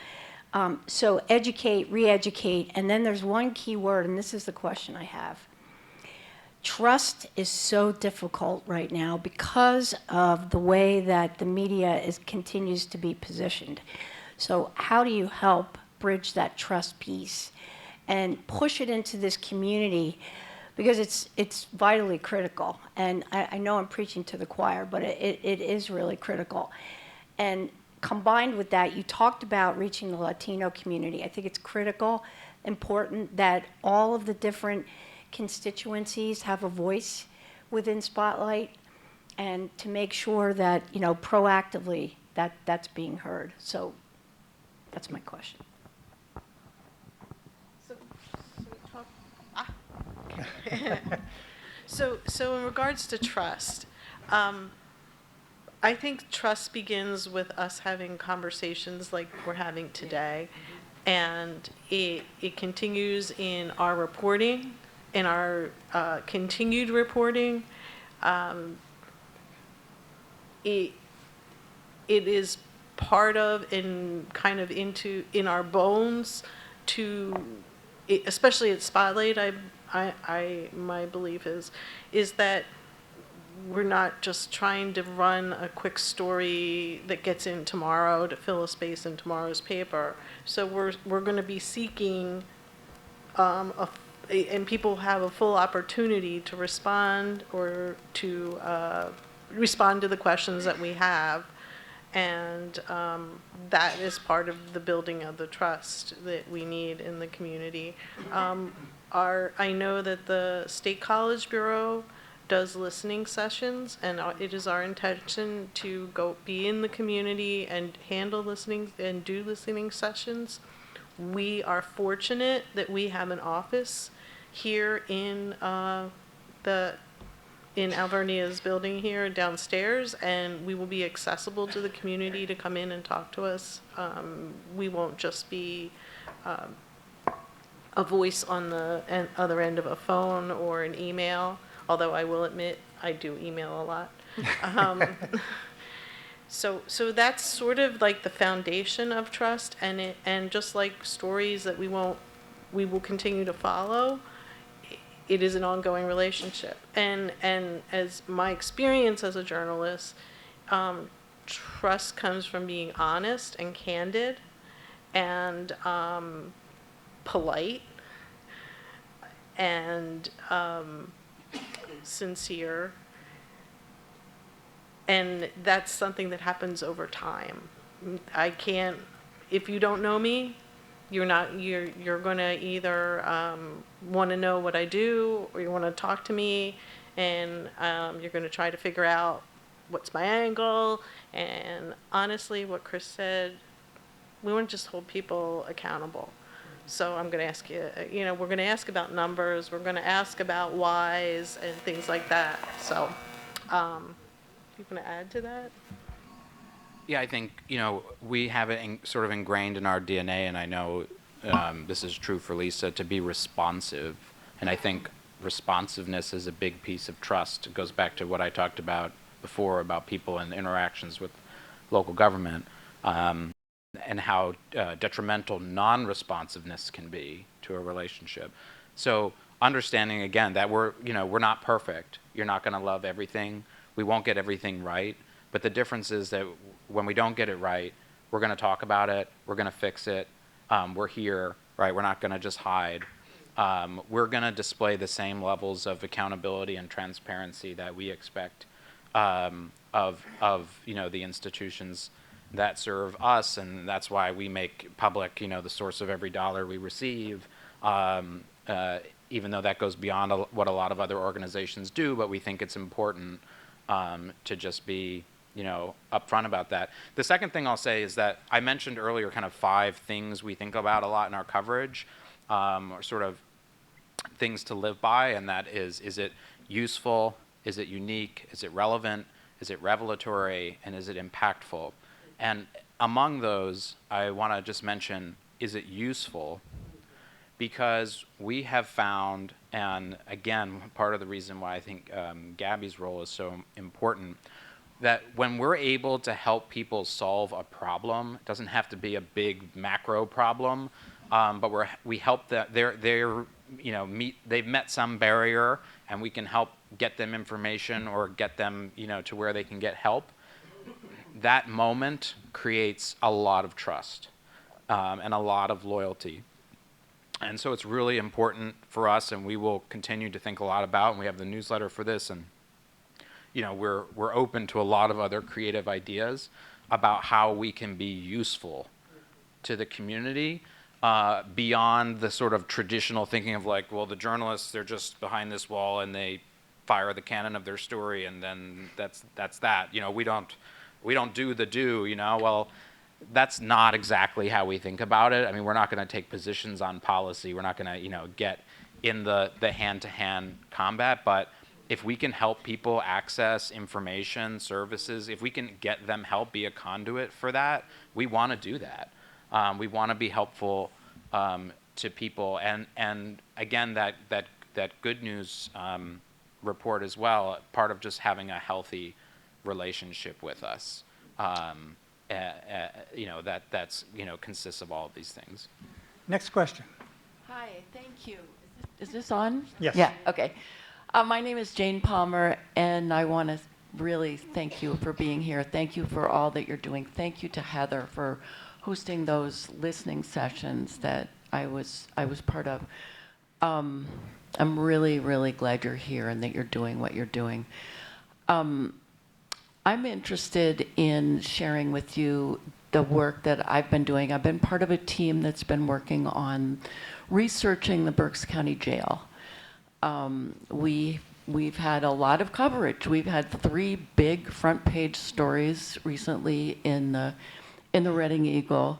Speaker 7: So educate, re-educate, and then there's one key word, and this is the question I have. Trust is so difficult right now because of the way that the media continues to be positioned. So how do you help bridge that trust piece and push it into this community? Because it's vitally critical. And I know I'm preaching to the choir, but it is really critical. And combined with that, you talked about reaching the Latino community. I think it's critical, important that all of the different constituencies have a voice within Spotlight and to make sure that, you know, proactively that's being heard. So that's my question.
Speaker 4: So in regards to trust, I think trust begins with us having conversations like we're having today, and it continues in our reporting, in our continued reporting. It is part of and kind of in our bones to, especially at Spotlight. My belief is that we're not just trying to run a quick story that gets in tomorrow to fill a space in tomorrow's paper. So we're going to be seeking, and people have a full opportunity to respond or to respond to the questions that we have. And that is part of the building of the trust that we need in the community. I know that the State College Bureau does listening sessions, and it is our intention to go be in the community and handle listening and do listening sessions. We are fortunate that we have an office here in Alvernia's building here downstairs, and we will be accessible to the community to come in and talk to us. We won't just be a voice on the other end of a phone or an email, although I will admit I do email a lot. So that's sort of like the foundation of trust, and just like stories that we will continue to follow. It is an ongoing relationship, and as my experience as a journalist, trust comes from being honest and candid, and polite, and sincere, and that's something that happens over time. If you don't know me, you're going to either want to know what I do, or you want to talk to me, and you're going to try to figure out what's my angle. And honestly, what Chris said, we want to just hold people accountable. So I'm going to ask you, we're going to ask about numbers, we're going to ask about whys and things like that. So you going to add to that?
Speaker 3: Yeah, I think, we have it sort of ingrained in our DNA, and I know this is true for Lisa, to be responsive. And I think responsiveness is a big piece of trust. It goes back to what I talked about before about people and interactions with local government, and how detrimental non-responsiveness can be to a relationship. So understanding, again, that we're not perfect. You're not going to love everything. We won't get everything right. But the difference is that when we don't get it right, we're going to talk about it. We're going to fix it. We're here, right? We're not going to just hide. We're going to display the same levels of accountability and transparency that we expect of the institutions that serve us, and that's why we make public, the source of every dollar we receive, even though that goes beyond what a lot of other organizations do, but we think it's important to just be, upfront about that. The second thing I'll say is that I mentioned earlier kind of 5 things we think about a lot in our coverage, or sort of things to live by, and that is it useful? Is it unique? Is it relevant? Is it revelatory? And is it impactful? And among those, I want to just mention, is it useful? Because we have found, and again, part of the reason why I think Gabby's role is so important, that when we're able to help people solve a problem, it doesn't have to be a big macro problem, but we help that they've met some barrier, and we can help get them information or get them to where they can get help. That moment creates a lot of trust and a lot of loyalty. And so it's really important for us, and we will continue to think a lot about, and we have the newsletter for this, and we're open to a lot of other creative ideas about how we can be useful to the community beyond the sort of traditional thinking of like, well, the journalists, they're just behind this wall and they fire the cannon of their story, and then that's that. You know, we don't do the do. You know, well, that's not exactly how we think about it. I mean, we're not going to take positions on policy. We're not going to, you know, get in the hand-to-hand combat. But if we can help people access information, services, if we can get them help, be a conduit for that, we want to do that. We want to be helpful to people. And again, that good news report as well, part of just having a healthy relationship with us. You know, that's, you know, consists of all of these things.
Speaker 1: Next question.
Speaker 8: Hi, thank you. Is this on?
Speaker 1: Yes.
Speaker 8: Yeah, okay. My name is Jane Palmer, and I want to really thank you for being here. Thank you for all that you're doing. Thank you to Heather for hosting those listening sessions that I was part of. I'm really, really glad you're here and that you're doing what you're doing. I'm interested in sharing with you the work that I've been doing. I've been part of a team that's been working on researching the Berks County Jail. We've had a lot of coverage. We've had 3 big front page stories recently in the Reading Eagle.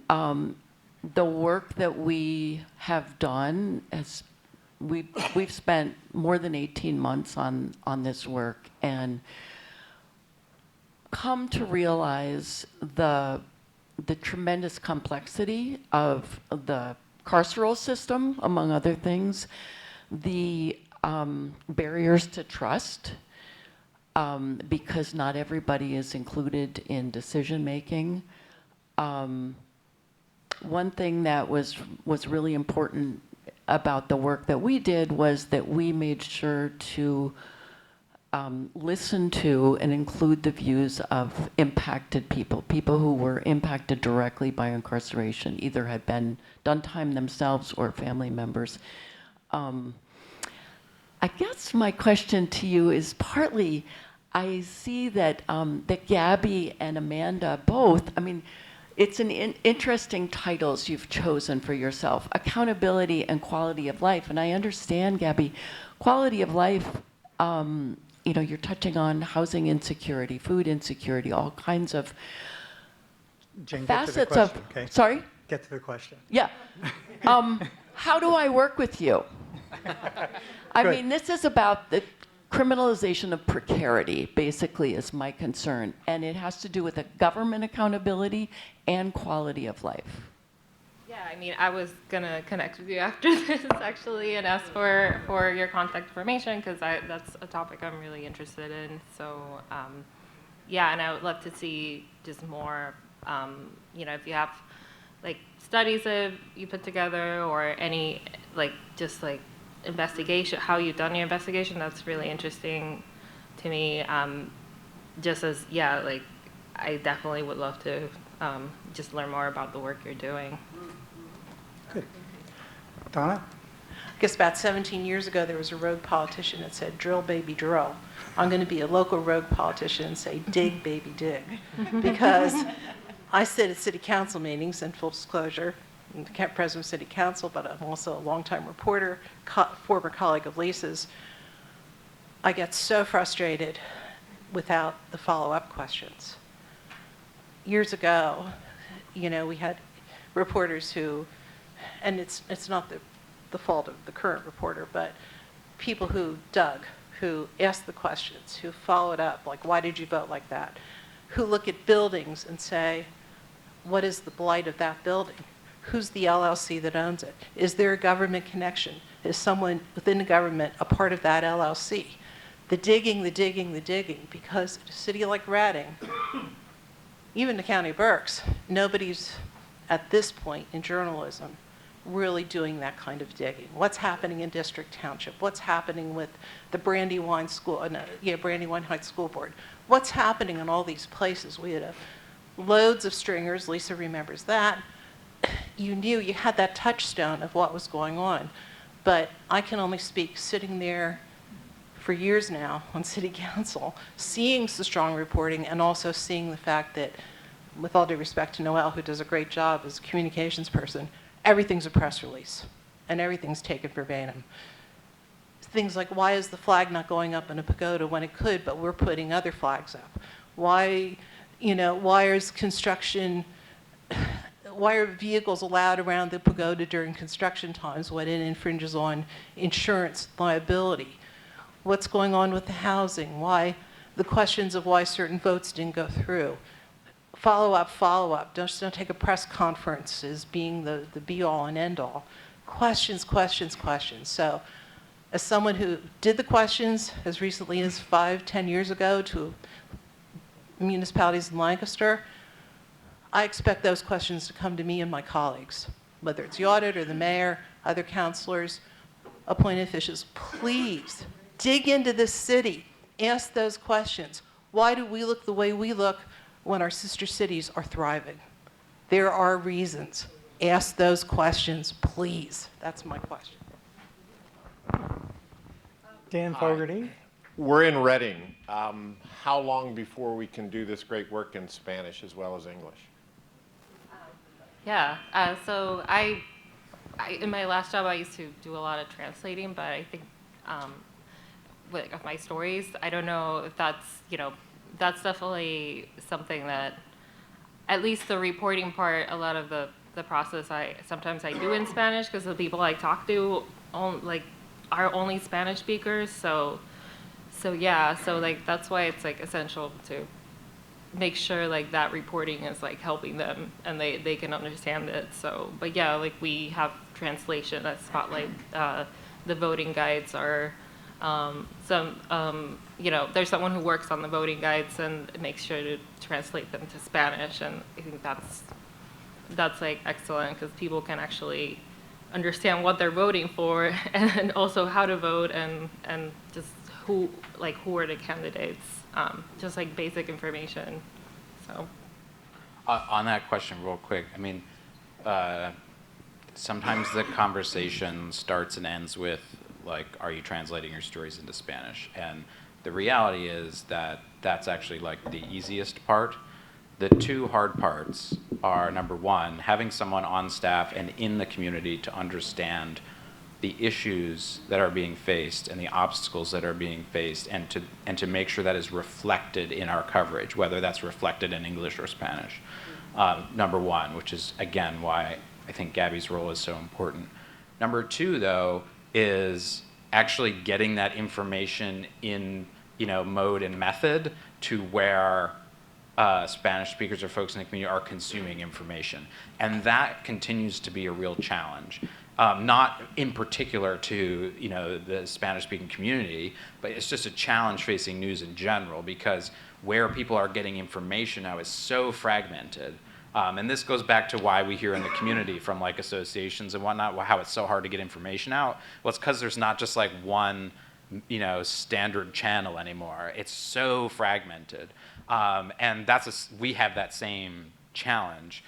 Speaker 8: The work that we have done is we've spent more than 18 months on this work and come to realize the tremendous complexity of the carceral system, among other things, the barriers to trust, because not everybody is included in decision making. One thing that was really important about the work that we did was that we made sure to listen to and include the views of impacted people who were impacted directly by incarceration, either had done time themselves or family members. I guess my question to you is partly, I see that that Gabby and Amanda both, I mean, it's an interesting titles you've chosen for yourself, accountability and quality of life. And I understand, Gabby, quality of life, you know, you're touching on housing insecurity, food insecurity, all kinds of
Speaker 1: Jane, get to the
Speaker 8: facets
Speaker 1: question,
Speaker 8: of,
Speaker 1: okay?
Speaker 8: sorry?
Speaker 1: Get to the question.
Speaker 8: Yeah. How do I work with you? I
Speaker 1: Good.
Speaker 8: mean, this is about the criminalization of precarity, basically, is my concern. And it has to do with the government accountability and quality of life.
Speaker 5: Yeah, I mean, I was gonna connect with you after this actually and ask for your contact information because that's a topic I'm really interested in. So, yeah, and I would love to see just more, you know, if you have like studies that you put together or any just investigation, how you've done your investigation, that's really interesting to me. Just as, yeah, like I definitely would love to just learn more about the work you're doing.
Speaker 1: Good. Donna?
Speaker 9: I guess about 17 years ago, there was a rogue politician that said, drill, baby, drill. I'm going to be a local rogue politician and say, dig, baby, dig. Because I sit at city council meetings, in full disclosure, I'm the president of city council, but I'm also a longtime reporter, former colleague of Lisa's. I get so frustrated without the follow-up questions. Years ago, you know, we had reporters who, and it's not the fault of the current reporter, but people who dug, who asked the questions, who followed up, like, why did you vote like that? Who look at buildings and say, what is the blight of that building? Who's the LLC that owns it? Is there a government connection? Is someone within the government a part of that LLC? The digging, because a city like Reading, even the County of Berks, nobody's at this point in journalism really doing that kind of digging. What's happening in District Township? What's happening with the Brandywine Heights School Board? What's happening in all these places? We had loads of stringers, Lisa remembers that. You knew you had that touchstone of what was going on. But I can only speak sitting there for years now on city council, seeing the strong reporting and also seeing the fact that, with all due respect to Noelle, who does a great job as a communications person, everything's a press release and everything's taken verbatim. things like, why is the flag not going up in a pagoda when it could, but we're putting other flags up? Why, why is construction, why are vehicles allowed around the pagoda during construction times when it infringes on insurance liability? What's going on with the housing? Why, the questions of why certain votes didn't go through. Follow up. Just don't take a press conference as being the be all and end all. Questions. So as someone who did the questions as recently as 5-10 years ago to municipalities in Lancaster, I expect those questions to come to me and my colleagues, whether it's the auditor, the mayor, other councilors, appointed officials. Please dig into this city. Ask those questions. Why do we look the way we look when our sister cities are thriving? There are reasons. Ask those questions, please. That's my question.
Speaker 1: Dan Fogarty.
Speaker 10: We're in Reading. How long before we can do this great work in Spanish as well as English?
Speaker 5: Yeah, so I in my last job, I used to do a lot of translating, but I think with my stories, I don't know if that's, that's definitely something that, at least the reporting part, a lot of the process sometimes I do in Spanish because the people I talk to are only Spanish speakers. So that's why it's essential to make sure that reporting is helping them and they can understand it. So, but yeah, we have translation at Spotlight. The voting guides are there's someone who works on the voting guides and makes sure to translate them to Spanish, and I think that's excellent because people can actually understand what they're voting for and also how to vote and just who are the candidates, just basic information. So
Speaker 3: on that question real quick, I mean, sometimes the conversation starts and ends with are you translating your stories into Spanish? And the reality is that that's actually the easiest part. The two hard parts are, number one, having someone on staff and in the community to understand the issues that are being faced and the obstacles that are being faced, and to make sure that is reflected in our coverage, whether that's reflected in English or Spanish. Number one, which is, again, why I think Gabby's role is so important. Number two, though, is actually getting that information in mode and method to where Spanish speakers or folks in the community are consuming information. And that continues to be a real challenge. Not in particular to the Spanish-speaking community, but it's just a challenge facing news in general, because where people are getting information now is so fragmented. And this goes back to why we hear in the community from associations and whatnot, how it's so hard to get information out. Well, it's because there's not just one standard channel anymore. It's so fragmented. And we have that same challenge.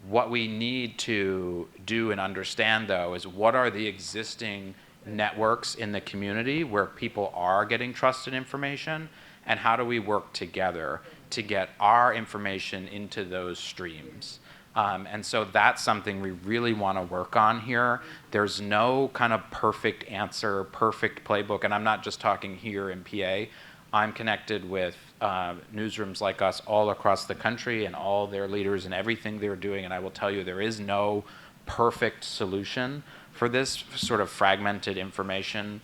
Speaker 3: What we need to do and understand, though, is what are the existing networks in the community where people are getting trusted information, and how do we work together to get our information into those streams. And so that's something we really want to work on here. There's no kind of perfect answer, perfect playbook, and I'm not just talking here in PA. I'm connected with newsrooms like us all across the country and all their leaders and everything they're doing, and I will tell you there is no perfect solution for this sort of fragmented information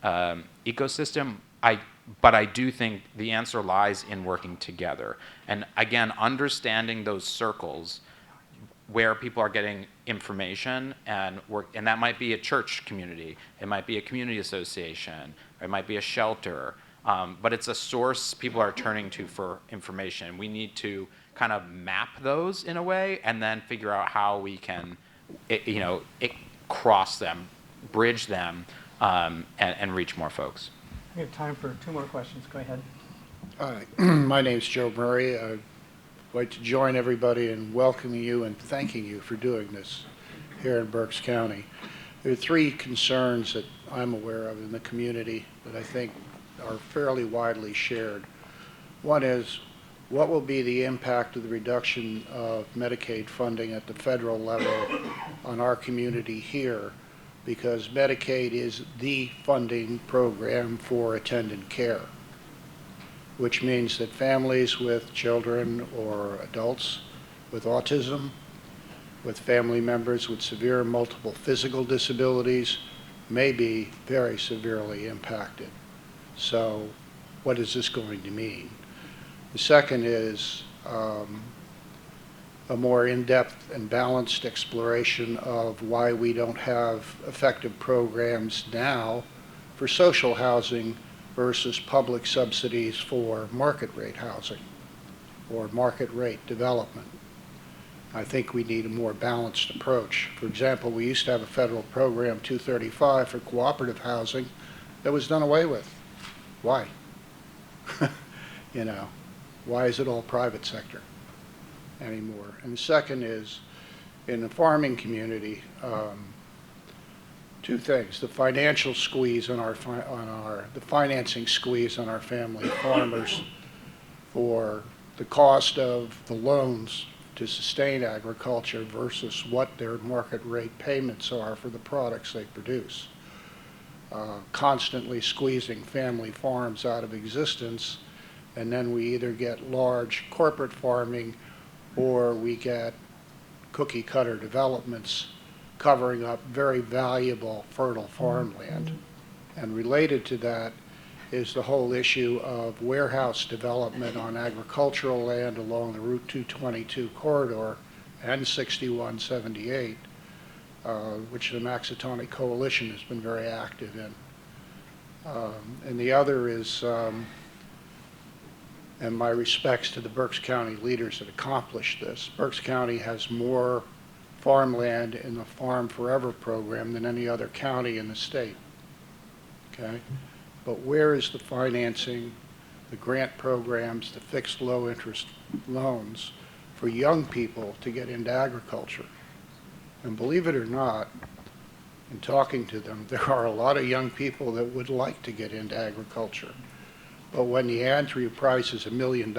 Speaker 3: ecosystem. But I do think the answer lies in working together. And again, understanding those circles where people are getting information and work, and that might be a church community, it might be a community association, or it might be a shelter, but it's a source people are turning to for information. We need to kind of map those in a way and then figure out how we can, cross them, bridge them, and reach more folks.
Speaker 1: We have time for 2 more questions. Go ahead.
Speaker 11: Hi, my name's Joe Murray. I'd like to join everybody in welcoming you and thanking you for doing this here in Berks County. There are 3 concerns that I'm aware of in the community that I think are fairly widely shared. One is, what will be the impact of the reduction of Medicaid funding at the federal level on our community here because Medicaid is the funding program for attendant care, which means that families with children or adults with autism, with family members with severe multiple physical disabilities, may be very severely impacted. So what is this going to mean? The second is a more in-depth and balanced exploration of why we don't have effective programs now for social housing versus public subsidies for market rate housing or market rate development. I think we need a more balanced approach. For example, we used to have a federal program, 235, for cooperative housing that was done away with. Why? You know, why is it all private sector anymore? And the second is, in the farming community, two things: the financial squeeze on the financing squeeze on our family farmers for the cost of the loans to sustain agriculture versus what their market rate payments are for the products they produce. Constantly squeezing family farms out of existence, and then we either get large corporate farming or we get cookie cutter developments covering up very valuable fertile farmland. And related to that is the whole issue of warehouse development on agricultural land along the Route 222 corridor and 6178, which the Maxitonic Coalition has been very active in. And the other is, and my respects to the Berks County leaders that accomplished this. Berks County has more farmland in the Farm Forever program than any other county in the state. Okay? But where is the financing, the grant programs, the fixed low interest loans for young people to get into agriculture? And believe it or not, in talking to them, there are a lot of young people that would like to get into agriculture. But when the entry price is $1 million,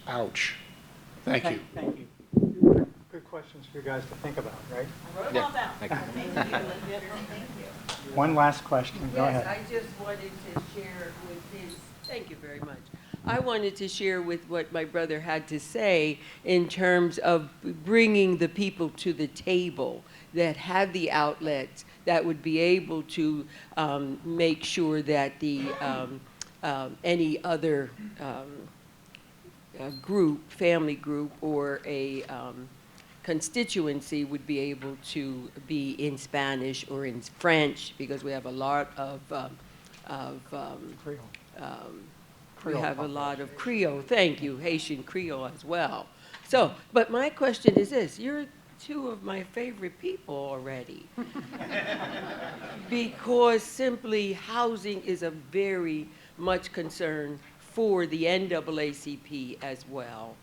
Speaker 11: ouch. Thank you.
Speaker 1: Thank you. Good questions for you guys to think about, right?
Speaker 6: I wrote them all down.
Speaker 3: Thank you.
Speaker 6: Thank you.
Speaker 1: One last question. Go ahead.
Speaker 12: Yes, I just wanted to share with his, thank you very much. I wanted to share with what my brother had to say in terms of bringing the people to the table that have the outlets that would be able to make sure that the any other group, family group, or a constituency would be able to be in Spanish or in French, because we have a lot of we have a lot of Creole, thank you, Haitian Creole as well. So, but my question is this: you're two of my favorite people already, because simply housing is a very much concern for the NAACP as well.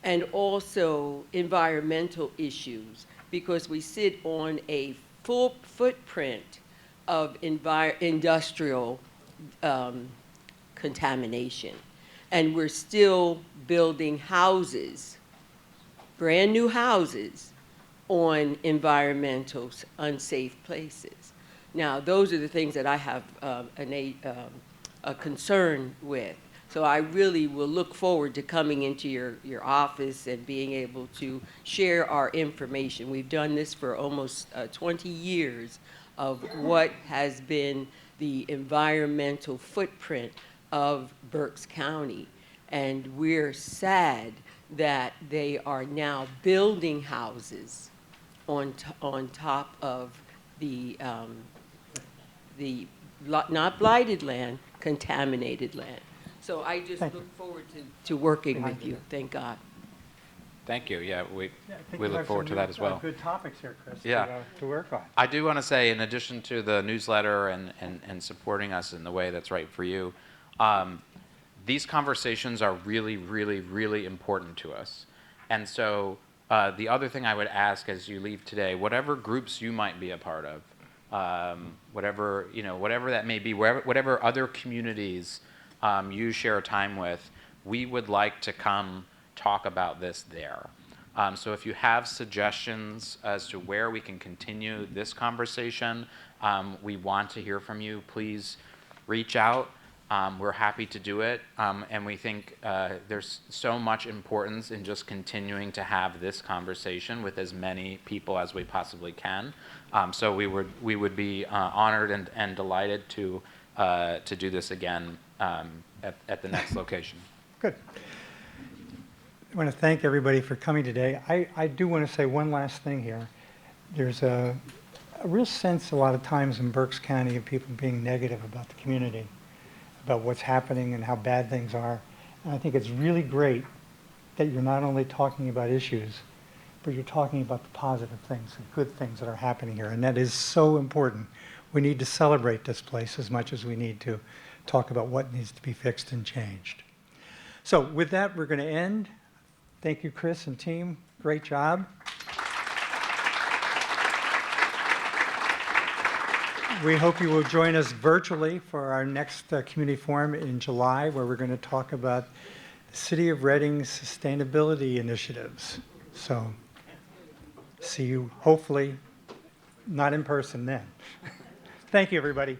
Speaker 12: And also environmental issues, because we sit on a full footprint of industrial contamination. And we're still building houses, brand new houses, on environmental unsafe places. Now, those are the things that I have a concern with. So I really will look forward to coming into your office and being able to share our information. We've done this for almost 20 years of what has been the environmental footprint of Berks County. And we're sad that they are now building houses on top of the not blighted land, contaminated land. So I just look forward to working with you. Thank God.
Speaker 3: Thank you. Yeah, we
Speaker 1: Yeah, I think
Speaker 3: we
Speaker 1: you
Speaker 3: look
Speaker 1: have
Speaker 3: forward
Speaker 1: some
Speaker 3: to that as well.
Speaker 1: Good topics here, Chris,
Speaker 3: Yeah.
Speaker 1: to work on.
Speaker 3: I do want to say, in addition to the newsletter and supporting us in the way that's right for you, these conversations are really, really, really important to us. And so the other thing I would ask as you leave today, whatever groups you might be a part of, whatever that may be, whatever other communities you share time with, we would like to come talk about this there. So if you have suggestions as to where we can continue this conversation, we want to hear from you. Please reach out. We're happy to do it, and we think there's so much importance in just continuing to have this conversation with as many people as we possibly can. So we would be honored and delighted to do this again at the next location.
Speaker 1: Good. I want to thank everybody for coming today. I do want to say one last thing here. There's a real sense a lot of times in Berks County of people being negative about the community, about what's happening and how bad things are. And I think it's really great that you're not only talking about issues, but you're talking about the positive things, the good things that are happening here. And that is so important. We need to celebrate this place as much as we need to talk about what needs to be fixed and changed. So with that, we're going to end. Thank you, Chris and team. Great job. We hope you will join us virtually for our next community forum in July, where we're going to talk about the City of Reading's sustainability initiatives. So see you hopefully not in person then. Thank you, everybody.